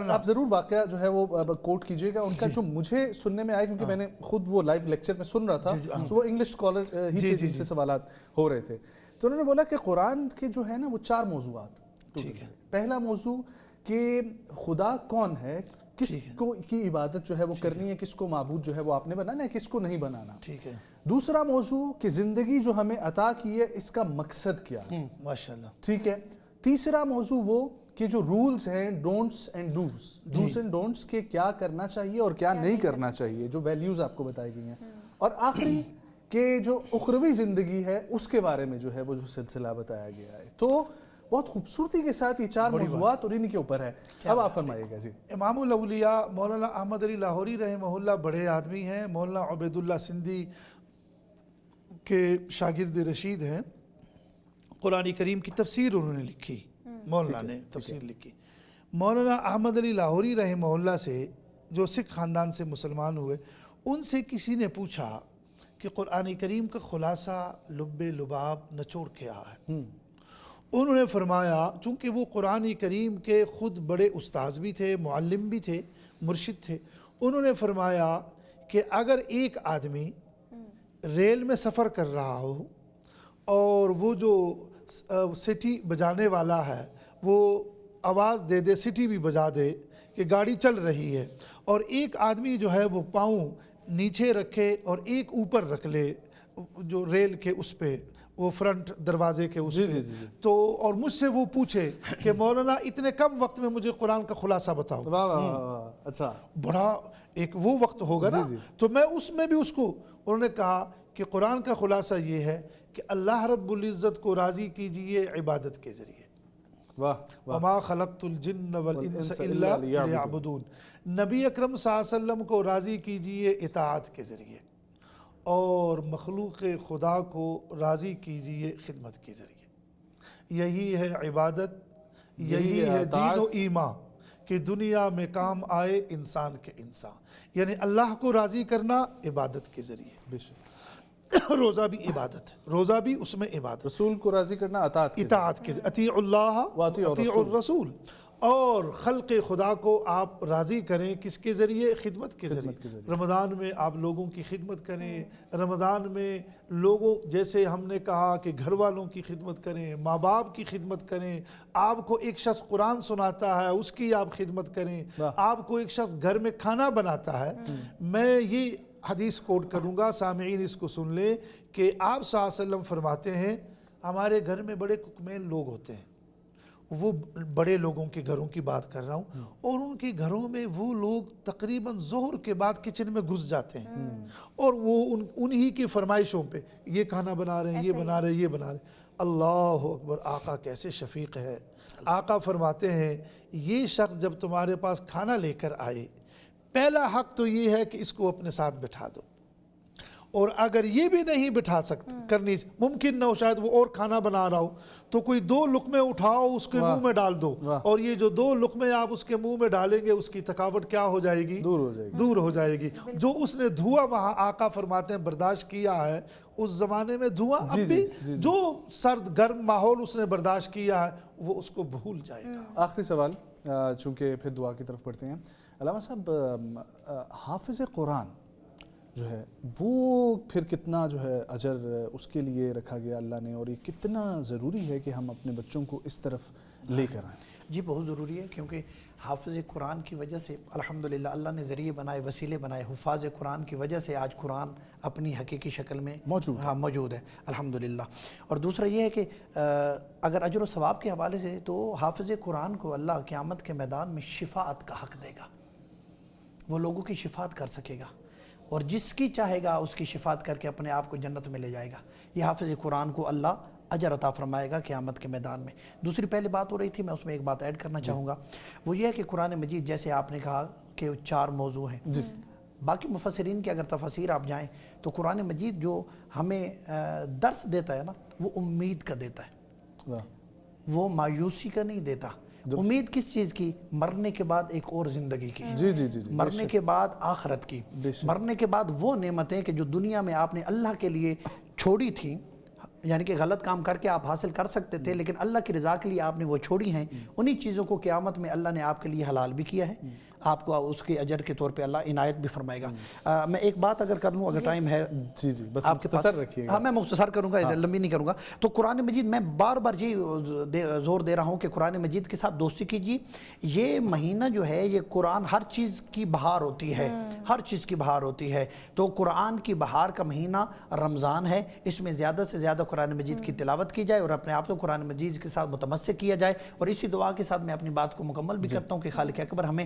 آپ ضرور واقعہ جو ہے وہ کوٹ کیجئے گا. ان کا جو مجھے سننے میں آیا, کیونکہ میں نے خود وہ لائیو لیکچر میں سن رہا تھا, تو وہ انگلش اسکالر ہی جن سے سوالات ہو رہے تھے, تو انہوں نے بولا کہ قرآن کے جو ہے نا وہ 4 موضوعات. ٹھیک ہے, پہلا موضوع کہ خدا کون ہے, کس کو کی عبادت جو ہے وہ کرنی ہے, کس کو معبود جو ہے وہ آپ نے بنانا ہے, کس کو نہیں بنانا. ٹھیک ہے. دوسرا موضوع کہ زندگی جو ہمیں عطا کی ہے اس کا مقصد کیا ہے. ماشاءاللہ. ٹھیک ہے. تیسرا موضوع وہ کہ جو رولز ہیں, don'ts and dos and don'ts, کے کیا کرنا چاہیے اور کیا نہیں کرنا چاہیے, جو ویلیوز آپ کو بتائی گئی ہیں. اور آخری کہ جو اخروی زندگی ہے اس کے بارے میں جو ہے وہ جو سلسلہ بتایا گیا ہے. تو بہت خوبصورتی کے ساتھ یہ 4 موضوعات اور انہی کے اوپر ہے. اب آپ فرمائیے گا. جی. امام الاولیاء مولانا احمد علی لاہوری رحمہ اللہ بڑے آدمی ہیں، مولانا عبید اللہ سندھی کے شاگرد رشید ہیں. قرآن کریم کی تفسیر انہوں نے لکھی، مولانا نے تفسیر لکھی. مولانا احمد علی لاہوری رحمہ اللہ سے، جو سکھ خاندان سے مسلمان ہوئے، ان سے کسی نے پوچھا کہ قرآن کریم کا خلاصہ لب لباب نچوڑ کیا ہے؟ انہوں نے فرمایا، چونکہ وہ قرآن کریم کے خود بڑے استاذ بھی تھے، معلم بھی تھے، مرشد تھے، انہوں نے فرمایا کہ اگر ایک آدمی ریل میں سفر کر رہا ہو اور وہ جو سٹی بجانے والا ہے وہ آواز دے دے، سٹی بھی بجا دے کہ گاڑی چل رہی ہے، اور ایک آدمی جو ہے وہ پاؤں نیچے رکھے اور ایک اوپر رکھ لے جو ریل کے اس پہ، وہ فرنٹ دروازے کے اس پہ، تو اور مجھ سے وہ پوچھے کہ مولانا اتنے کم وقت میں مجھے قرآن کا خلاصہ بتاؤ. اچھا، بڑا ایک وہ وقت ہوگا نا. تو میں اس میں بھی اس کو، انہوں نے کہا کہ قرآن کا خلاصہ یہ ہے کہ اللہ رب العزت کو راضی کیجئے عبادت کے ذریعے. وما خلقت الجن والانس الا لیعبدون. نبی اکرم صلی اللہ علیہ وسلم کو راضی کیجئے اطاعت کے ذریعے، اور مخلوق خدا کو راضی کیجئے خدمت کے ذریعے. یہی ہے عبادت، یہی ہے دین و ایمان کہ دنیا میں کام آئے انسان کے انسان. یعنی اللہ کو راضی کرنا عبادت کے ذریعے. روزہ بھی عبادت ہے، روزہ بھی اس میں عبادت. رسول کو راضی کرنا اطاعت کے ذریعے. اطیعوا اللہ واطیعوا الرسول. اور خلق خدا کو آپ راضی کریں کس کے ذریعے؟ خدمت کے ذریعے. رمضان میں آپ لوگوں کی خدمت کریں، رمضان میں لوگوں، جیسے ہم نے کہا کہ گھر والوں کی خدمت کریں، ماں باپ کی خدمت کریں. آپ کو ایک شخص قرآن سناتا ہے اس کی آپ خدمت کریں. آپ کو ایک شخص گھر میں کھانا بناتا ہے. میں یہ حدیث کوٹ کروں گا، سامعین اس کو سن لیں، کہ آپ صلی اللہ علیہ وسلم فرماتے ہیں ہمارے گھر میں بڑے ککمین لوگ ہوتے ہیں. وہ بڑے لوگوں کے گھروں کی بات کر رہا ہوں، اور ان کے گھروں میں وہ لوگ تقریباً ظہر کے بعد کچن میں گھس جاتے ہیں، اور وہ انہی کی فرمائشوں پہ یہ کھانا بنا رہے ہیں، یہ بنا رہے ہیں، یہ بنا رہے ہیں. اللہ اکبر. آقا کیسے شفیق ہے. آقا فرماتے ہیں یہ شخص جب تمہارے پاس کھانا لے کر آئے، پہلا حق تو یہ ہے کہ اس کو اپنے ساتھ بٹھا دو، اور اگر یہ بھی نہیں بٹھا سکتے، کرنی ممکن نہ ہو، شاید وہ اور کھانا بنا رہا ہو، تو کوئی 2 لقمے اٹھاؤ اس کے منہ میں ڈال دو، اور یہ جو 2 لقمے آپ اس کے منہ میں ڈالیں گے اس کی تھکاوٹ کیا ہو جائے گی؟ دور ہو جائے گی. جو اس نے دھواں وہاں آقا فرماتے ہیں برداشت کیا ہے اس زمانے میں، دھواں اب بھی جو سرد گرم ماحول اس نے برداشت کیا ہے وہ اس کو بھول جائے گا. آخری سوال، چونکہ پھر دعا کی طرف پڑھتے ہیں. علامہ صاحب، حافظ قرآن جو ہے وہ پھر کتنا جو ہے اجر اس کے لیے رکھا گیا اللہ نے، اور یہ کتنا ضروری ہے کہ ہم اپنے بچوں کو اس طرف لے کر آئیں؟ جی بہت ضروری ہے، کیونکہ حافظ قرآن کی وجہ سے الحمدللہ اللہ نے ذریعے بنائے، وسیلے بنائے. حفاظ قرآن کی وجہ سے آج قرآن اپنی حقیقی شکل میں موجود ہے الحمدللہ. اور دوسرا یہ ہے کہ اگر اجر و ثواب کے حوالے سے، تو حافظ قرآن کو اللہ قیامت کے میدان میں شفاعت کا حق دے گا. وہ لوگوں کی شفاعت کر سکے گا، اور جس کی چاہے گا اس کی شفاعت کر کے اپنے آپ کو جنت میں لے جائے گا. یہ حافظ قرآن کو اللہ اجر عطا فرمائے گا قیامت کے میدان میں. دوسری پہلے بات ہو رہی تھی، میں اس میں ایک بات ایڈ کرنا چاہوں گا، وہ یہ ہے کہ قرآن مجید جیسے آپ نے کہا کہ 4 موضوع ہیں. باقی مفسرین کی اگر تفسیر آپ جائیں تو قرآن مجید جو ہمیں درس دیتا ہے نا، وہ امید کا دیتا ہے، وہ مایوسی کا نہیں دیتا. امید کس چیز کی؟ مرنے کے بعد ایک اور زندگی کی، مرنے کے بعد آخرت کی، مرنے کے بعد وہ نعمتیں کہ جو دنیا میں آپ نے اللہ کے لیے چھوڑی تھیں، یعنی کہ غلط کام کر کے آپ حاصل کر سکتے تھے لیکن اللہ کی رضا کے لیے آپ نے وہ چھوڑی ہیں، انہی چیزوں کو قیامت میں اللہ نے آپ کے لیے حلال بھی کیا ہے، آپ کو اس کے اجر کے طور پہ اللہ عنایت بھی فرمائے گا. میں ایک بات اگر کر لوں، اگر ٹائم ہے بس آپ کے پاس، ہاں میں مختصر کروں گا، لمبی نہیں کروں گا. تو قرآن مجید میں بار بار یہ زور دے رہا ہوں کہ قرآن مجید کے ساتھ دوستی کیجیے. یہ مہینہ جو ہے یہ قرآن ہر چیز کی بہار ہوتی ہے، ہر چیز کی بہار ہوتی ہے. تو قرآن کی بہار کا مہینہ رمضان ہے، اس میں زیادہ سے زیادہ قرآن مجید کی تلاوت کی جائے اور اپنے آپ کو قرآن مجید کے ساتھ متمسک کیا جائے. اور اسی دعا کے ساتھ میں اپنی بات کو مکمل بھی کرتا ہوں کہ خالق اکبر ہمیں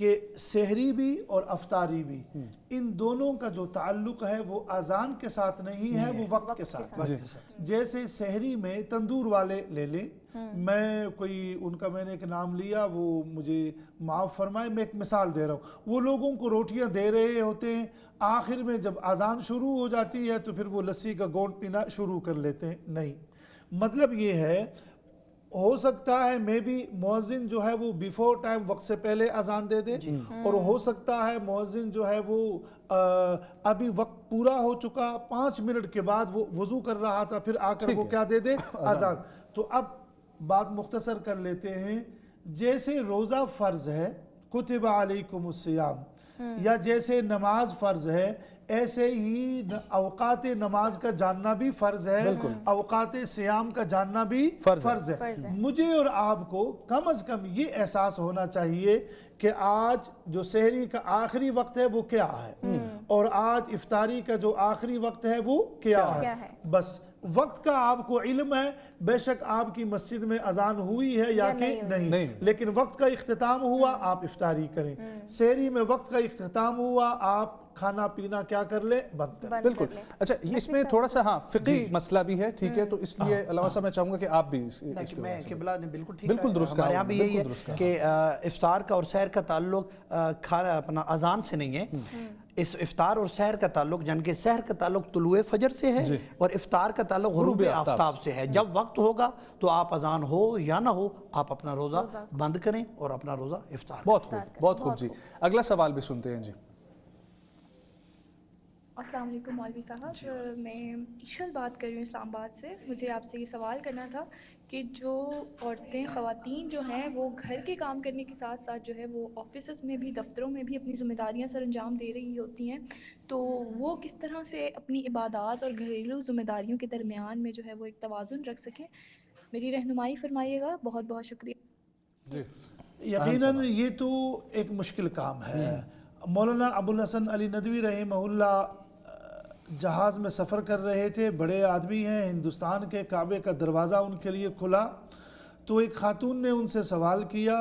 کہ سحری بھی اور افطاری بھی ان دونوں کا جو تعلق ہے وہ اذان کے ساتھ نہیں ہے، وہ وقت کے ساتھ ہے۔ جیسے سحری میں تندور والے لے لیں، میں نے ایک نام لیا، وہ مجھے معاف فرمائے، میں ایک مثال دے رہا ہوں، وہ لوگوں کو روٹیاں دے رہے ہوتے ہیں، آخر میں جب اذان شروع ہو جاتی ہے تو پھر وہ لسی کا گھونٹ پینا شروع کر لیتے ہیں۔ نہیں، مطلب یہ ہے ہو سکتا ہے میں بھی مؤذن جو ہے وہ بیفور ٹائم وقت سے پہلے اذان دے دے، اور ہو سکتا ہے مؤذن جو ہے وہ ابھی وقت پورا ہو چکا، 5 منٹ کے بعد وہ وضو کر رہا تھا، پھر آ کر وہ کیا دے دے، اذان۔ تو اب بات مختصر کر لیتے ہیں، جیسے روزہ فرض ہے کتب علیکم الصیام، یا جیسے نماز فرض ہے، ایسے ہی اوقات نماز کا جاننا بھی فرض ہے، اوقات سیام کا جاننا بھی فرض ہے۔ مجھے اور آپ کو کم از کم یہ احساس ہونا چاہیے کہ آج جو سحری کا آخری وقت ہے وہ کیا ہے، اور آج افطاری کا جو آخری وقت ہے وہ کیا ہے۔ بس وقت کا آپ کو علم ہے، بے شک آپ کی مسجد میں اذان ہوئی ہے یا کہ نہیں، لیکن وقت کا اختتام ہوا آپ افطاری کریں، سحری میں وقت کا اختتام ہوا آپ کھانا پینا کیا کر لے، بند کر لیں۔ بالکل۔ اچھا، اس میں تھوڑا سا فقہی مسئلہ بھی ہے، ٹھیک ہے، تو اس لیے علامہ صاحب میں چاہوں گا کہ آپ بھی میں قبلہ نے بالکل ٹھیک بالکل درست کہا، ہمارے یہاں بھی یہی ہے کہ افطار کا اور سحر کا تعلق کھانا اپنا اذان سے نہیں ہے، اس افطار اور سحر کا تعلق، یعنی کہ سحر کا تعلق طلوع فجر سے ہے اور افطار کا تعلق غروب آفتاب سے ہے۔ جب وقت ہوگا تو آپ اذان ہو یا نہ ہو آپ اپنا روزہ بند کریں اور اپنا روزہ افطار۔ بہت خوب جی، اگلا سوال بھی سنتے ہیں جی۔ السلام علیکم مولوی صاحب، میں ایشل بات کر رہی ہوں اسلام آباد سے۔ مجھے آپ سے یہ سوال کرنا تھا کہ جو عورتیں، خواتین جو ہیں وہ گھر کے کام کرنے کے ساتھ ساتھ جو ہے وہ آفیسز میں بھی، دفتروں میں بھی اپنی ذمہ داریاں سر انجام دے رہی ہوتی ہیں، تو وہ کس طرح سے اپنی عبادات اور گھریلو ذمہ داریوں کے درمیان میں جو ہے وہ ایک توازن رکھ سکیں، میری رہنمائی فرمائیے گا، بہت بہت شکریہ۔ یقیناً یہ تو ایک مشکل کام ہے۔ مولانا ابو الحسن علی ندوی رحمہ اللہ جہاز میں سفر کر رہے تھے، بڑے آدمی ہیں، ہندوستان کے کعبے کا دروازہ ان کے لیے کھلا، تو ایک خاتون نے ان سے سوال کیا،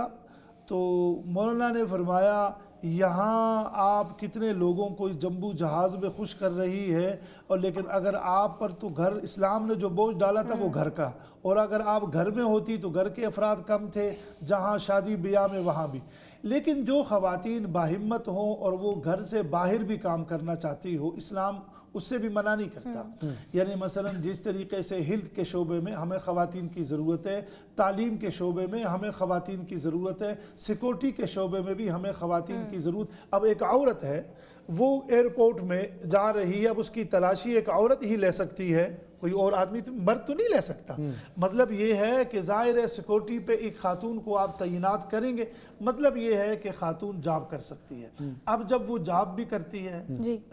تو مولانا نے فرمایا یہاں آپ کتنے لوگوں کو اس جمبو جہاز میں خوش کر رہی ہے، اور لیکن اگر آپ پر تو گھر، اسلام نے جو بوجھ ڈالا تھا وہ گھر کا، اور اگر آپ گھر میں ہوتی تو گھر کے افراد کم تھے، جہاں شادی بیاہ میں وہاں بھی، لیکن جو خواتین باہمت ہوں اور وہ گھر سے باہر بھی کام کرنا چاہتی ہو، اسلام اس سے بھی منع نہیں کرتا۔ یعنی مثلا جس طریقے سے ہیلتھ کے شعبے میں ہمیں خواتین کی ضرورت ہے، تعلیم کے شعبے میں ہمیں خواتین کی ضرورت ہے، سیکورٹی کے شعبے میں بھی ہمیں خواتین کی ضرورت۔ اب ایک عورت ہے وہ ایئرپورٹ میں جا رہی ہے، اب اس کی تلاشی ایک عورت ہی لے سکتی ہے، کوئی اور آدمی تو مرد تو نہیں لے سکتا۔ مطلب یہ ہے کہ ظاہر ہے سیکورٹی پہ ایک خاتون کو آپ تعینات کریں گے، مطلب یہ ہے کہ خاتون جاب کر سکتی ہے۔ اب جب وہ جاب بھی کرتی ہے،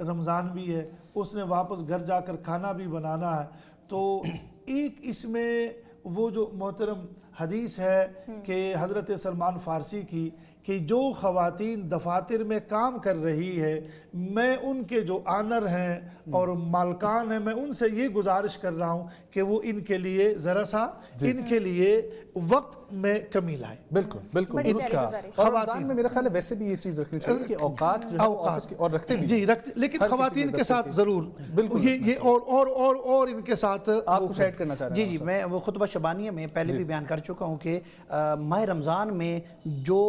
رمضان بھی ہے، اس نے واپس گھر جا کر کھانا بھی بنانا ہے، تو ایک اس میں وہ جو محترم حدیث ہے کہ حضرت سلمان فارسی کی کہ جو خواتین دفاتر میں کام کر رہی ہے، میں ان کے جو آنر ہیں اور مالکان ہیں، میں ان سے یہ گزارش کر رہا ہوں کہ وہ ان کے لیے ذرا سا ان کے لیے وقت میں کمی لائیں۔ بالکل بالکل درست کہا۔ اور رمضان میں میرا خیال ہے ویسے بھی یہ چیز رکھنی چاہیے کہ اوقات جو ہے آفس کے اور رکھتے بھی، جی رکھتے، لیکن خواتین کے ساتھ ضرور بالکل یہ اور ان کے ساتھ آپ کچھ ایڈ کرنا چاہ رہے ہیں؟ جی میں وہ خطبہ شبانیہ میں پہلے بھی بیان کر چکا ہوں کہ ماہ رمضان میں جو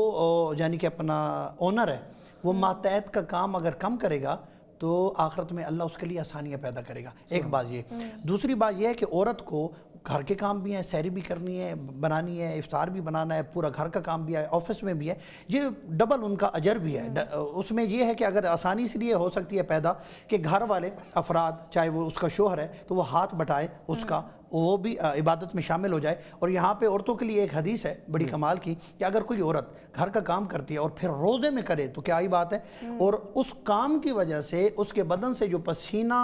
یعنی کہ اپنا اونر ہے وہ ماتحت کا کام اگر کم کرے گا تو آخرت میں اللہ اس کے لیے آسانیاں پیدا کرے گا۔ ایک بات یہ، دوسری بات یہ ہے کہ عورت کو گھر کے کام بھی ہیں، سحری بھی کرنی ہے، بنانی ہے، افطار بھی بنانا ہے، پورا گھر کا کام بھی ہے، آفس میں بھی ہے، یہ ڈبل ان کا اجر بھی ہے۔ اس میں یہ ہے کہ اگر آسانی اس لیے ہو سکتی ہے پیدا کہ گھر والے افراد، چاہے وہ اس کا شوہر ہے تو وہ ہاتھ بٹائے اس کا، وہ بھی عبادت میں شامل ہو جائے۔ اور یہاں پہ عورتوں کے لیے ایک حدیث ہے بڑی کمال کی کہ اگر کوئی عورت گھر کا کام کرتی ہے اور پھر روزے میں کرے تو کیا ہی بات ہے، اور اس کام کی وجہ سے اس کے بدن سے جو پسینہ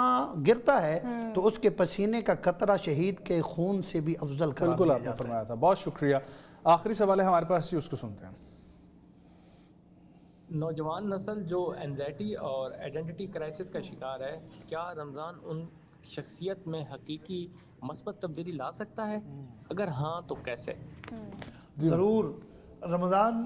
گرتا ہے تو اس کے پسینے کا قطرہ شہید کے خون سے بھی افضل قرار دیا جاتا ہے۔ فرمایا تھا، بہت شکریہ۔ آخری سوال ہے ہمارے پاس، اس کو سنتے ہیں۔ نوجوان نسل جو اینزائٹی اور آئیڈینٹی کرائسس کا شکار ہے، کیا رمضان ان شخصیت میں حقیقی مثبت تبدیلی لا سکتا ہے؟ اگر ہاں تو کیسے؟ ضرور۔ رمضان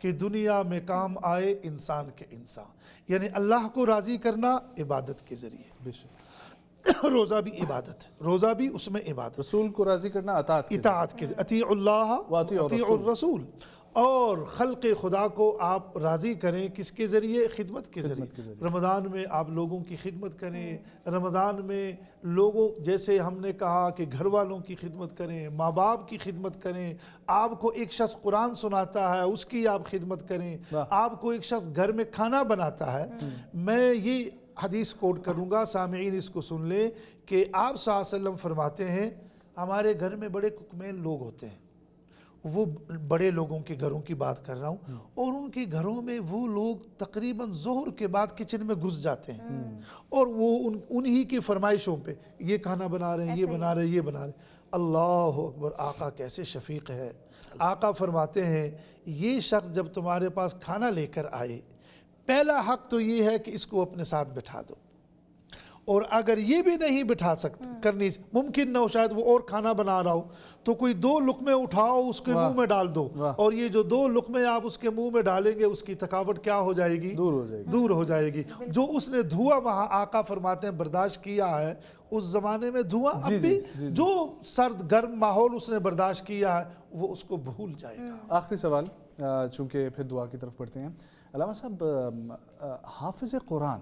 کہ دنیا میں کام آئے انسان کے انسان، یعنی اللہ کو راضی کرنا عبادت کے ذریعے۔ روزہ بھی عبادت ہے، روزہ بھی اس میں عبادت، رسول کو راضی کرنا اطاعت کے، اطیعوا اللہ واطیعوا الرسول، اور خلق خدا کو آپ راضی کریں کس کے ذریعے؟ خدمت کے ذریعے۔ رمضان میں آپ لوگوں کی خدمت کریں، رمضان میں لوگوں، جیسے ہم نے کہا کہ گھر والوں کی خدمت کریں، ماں باپ کی خدمت کریں، آپ کو ایک شخص قرآن سناتا ہے اس کی آپ خدمت کریں، آپ کو ایک شخص گھر میں کھانا بناتا ہے۔ میں یہ حدیث کوٹ کروں گا، سامعین اس کو سن لیں، کہ آپ صلی اللہ علیہ وسلم فرماتے ہیں ہمارے گھر میں بڑے ککمیل لوگ ہوتے ہیں، وہ بڑے لوگوں کے گھروں کی بات کر رہا ہوں، اور ان کے گھروں میں وہ لوگ تقریباً ظہر کے بعد کچن میں گھس جاتے ہیں، اور وہ انہی کی فرمائشوں پہ یہ کھانا بنا رہے ہیں، یہ بنا رہے ہیں، یہ بنا رہے ہیں۔ اللہ اکبر، آقا کیسے شفیق ہے۔ آقا فرماتے ہیں یہ شخص جب تمہارے پاس کھانا لے کر آئے، پہلا حق تو یہ ہے کہ اس کو اپنے ساتھ بٹھا دو، اور اگر یہ بھی نہیں بٹھا سکتے، کرنی ممکن نہ ہو، شاید وہ اور کھانا بنا رہا ہو، تو کوئی 2 لقمے اٹھاؤ اس کے منہ میں ڈال دو، اور یہ جو 2 لقمے آپ اس کے منہ میں ڈالیں گے اس کی تھکاوٹ کیا ہو جائے گی؟ دور ہو جائے گی۔ جو اس نے دھواں وہاں آقا فرماتے ہیں برداشت کیا ہے، اس زمانے میں دھواں، اب بھی جو سرد گرم ماحول اس نے برداشت کیا ہے وہ اس کو بھول جائے گا۔ آخری سوال، چونکہ پھر دعا کی طرف بڑھتے ہیں، علامہ صاحب، حافظ قرآن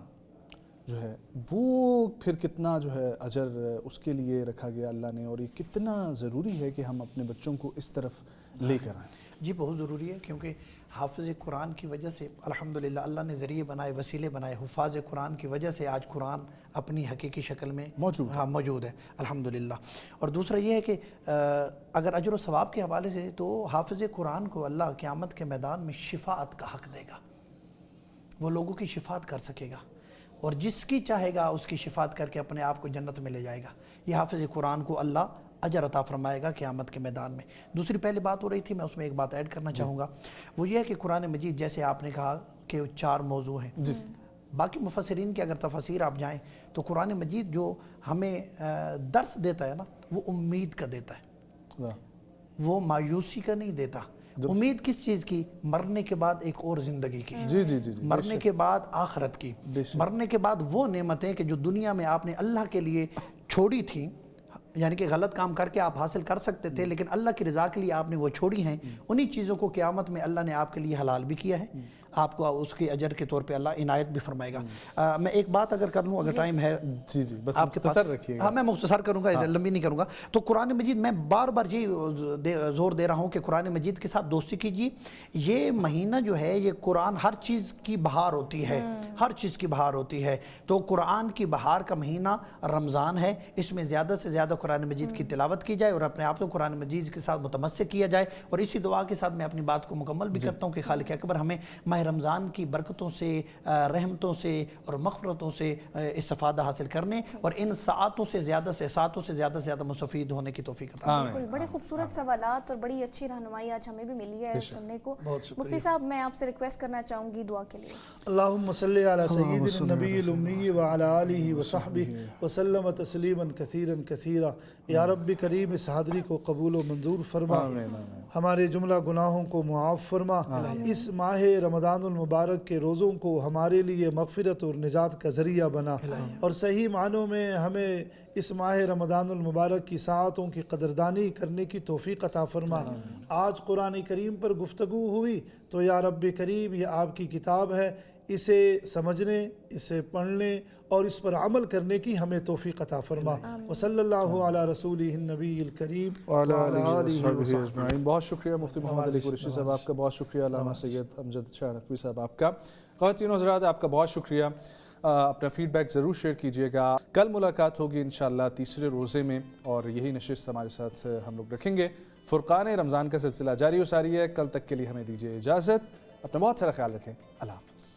جو ہے وہ پھر کتنا جو ہے اجر اس کے لیے رکھا گیا اللہ نے، اور یہ کتنا ضروری ہے کہ ہم اپنے بچوں کو اس طرف لے کر آئیں؟ جی بہت ضروری ہے، کیونکہ حافظ قرآن کی وجہ سے الحمدللہ اللہ نے ذریعے بنائے، وسیلے بنائے، حفاظ قرآن کی وجہ سے آج قرآن اپنی حقیقی شکل میں موجود ہے الحمدللہ۔ اور دوسرا یہ ہے کہ اگر اجر و ثواب کے حوالے سے، تو حافظ قرآن کو اللہ قیامت کے میدان میں شفاعت کا حق دے گا، وہ لوگوں کی شفاعت کر سکے گا، اور جس کی چاہے گا اس کی شفاعت کر کے اپنے آپ کو جنت میں لے جائے گا۔ یہ حافظ قرآن کو اللہ اجر عطا فرمائے گا قیامت کے میدان میں۔ دوسری پہلے بات ہو رہی تھی، میں اس میں ایک بات ایڈ کرنا چاہوں گا، وہ یہ ہے کہ قرآن مجید جیسے آپ نے کہا کہ 4 موضوع ہیں، باقی مفسرین کی اگر تفسیر آپ جائیں تو قرآن مجید جو ہمیں درس دیتا ہے نا، وہ امید کا دیتا ہے، وہ مایوسی کا نہیں دیتا۔ امید کس چیز کی؟ مرنے کے بعد ایک اور زندگی کی، مرنے کے بعد آخرت کی، مرنے کے بعد وہ نعمتیں کہ جو دنیا میں آپ نے اللہ کے لیے چھوڑی تھیں، یعنی کہ غلط کام کر کے آپ حاصل کر سکتے تھے لیکن اللہ کی رضا کے لیے آپ نے وہ چھوڑی ہیں، انہی چیزوں کو قیامت میں اللہ نے آپ کے لیے حلال بھی کیا ہے، آپ کو اس کے اجر کے طور پہ اللہ عنایت بھی فرمائے گا۔ میں ایک بات اگر کر لوں، اگر ٹائم ہے بس آپ کے پاس، ہاں میں مختصر کروں گا، لمبی نہیں کروں گا۔ تو قرآن مجید، میں بار بار یہ زور دے رہا ہوں کہ قرآن مجید کے ساتھ دوستی کیجیے۔ یہ مہینہ جو ہے، یہ قرآن ہر چیز کی بہار ہوتی ہے، ہر چیز کی بہار ہوتی ہے، تو قرآن کی بہار کا مہینہ رمضان ہے، اس میں زیادہ سے زیادہ قرآن مجید کی تلاوت کی جائے اور اپنے آپ کو قرآن مجید کے ساتھ متمسک کیا جائے، اور اسی دعا کے ساتھ میں اپنی بات کو مکمل بھی کرتا ہوں کہ خالق اکبر ہمیں ماہ رمضان کی برکتوں سے، رحمتوں سے اور مغفرتوں سے استفادہ حاصل کرنے اور ان ساعتوں سے زیادہ مستفید ہونے کی توفیق عطا فرمائے۔ بالکل، بڑے خوبصورت سوالات اور بڑی اچھی رہنمائی آج ہمیں بھی ملی ہے سننے کو۔ مفتی صاحب، میں آپ سے ریکویسٹ کرنا چاہوں گی دعا کے لیے۔ اللہم صلی علی سیدنا النبی الامی وعلی آلہ وصحبہ وسلم تسلیما کثیرا کثیرا۔ یا رب کریم اس حاضری کو قبول و منظور فرما، ہمارے جملہ گناہوں کو معاف فرما، اس ماہ رمضان المبارک کے روزوں کو ہمارے لیے مغفرت اور نجات کا ذریعہ بنا، اور صحیح معنوں میں ہمیں اس ماہ رمضان المبارک کی ساعتوں کی قدردانی کرنے کی توفیق عطا فرما۔ آج قرآن کریم پر گفتگو ہوئی تو یا رب کریم یہ آپ کی کتاب ہے، اسے سمجھنے، اسے پڑھنے اور اس پر عمل کرنے کی ہمیں توفیق عطا فرما۔ وصلی اللہ علی رسولہ النبی الکریم وعلی آلہ وصحبہ اجمعین۔ بہت شکریہ مفتی محمد علی قریشی صاحب آپ کا، بہت شکریہ علامہ سید امجد شاہ نقوی صاحب آپ کا۔ خواتین و حضرات آپ کا بہت شکریہ، اپنا فیڈ بیک ضرور شیئر کیجئے گا۔ کل ملاقات ہوگی انشاءاللہ تیسرے روزے میں، اور یہی نشست ہمارے ساتھ ہم لوگ رکھیں گے۔ فرقان رمضان کا سلسلہ جاری و ساری ہے، کل تک کے لیے ہمیں دیجئے اجازت، اپنا بہت سارا خیال رکھیں، اللہ حافظ۔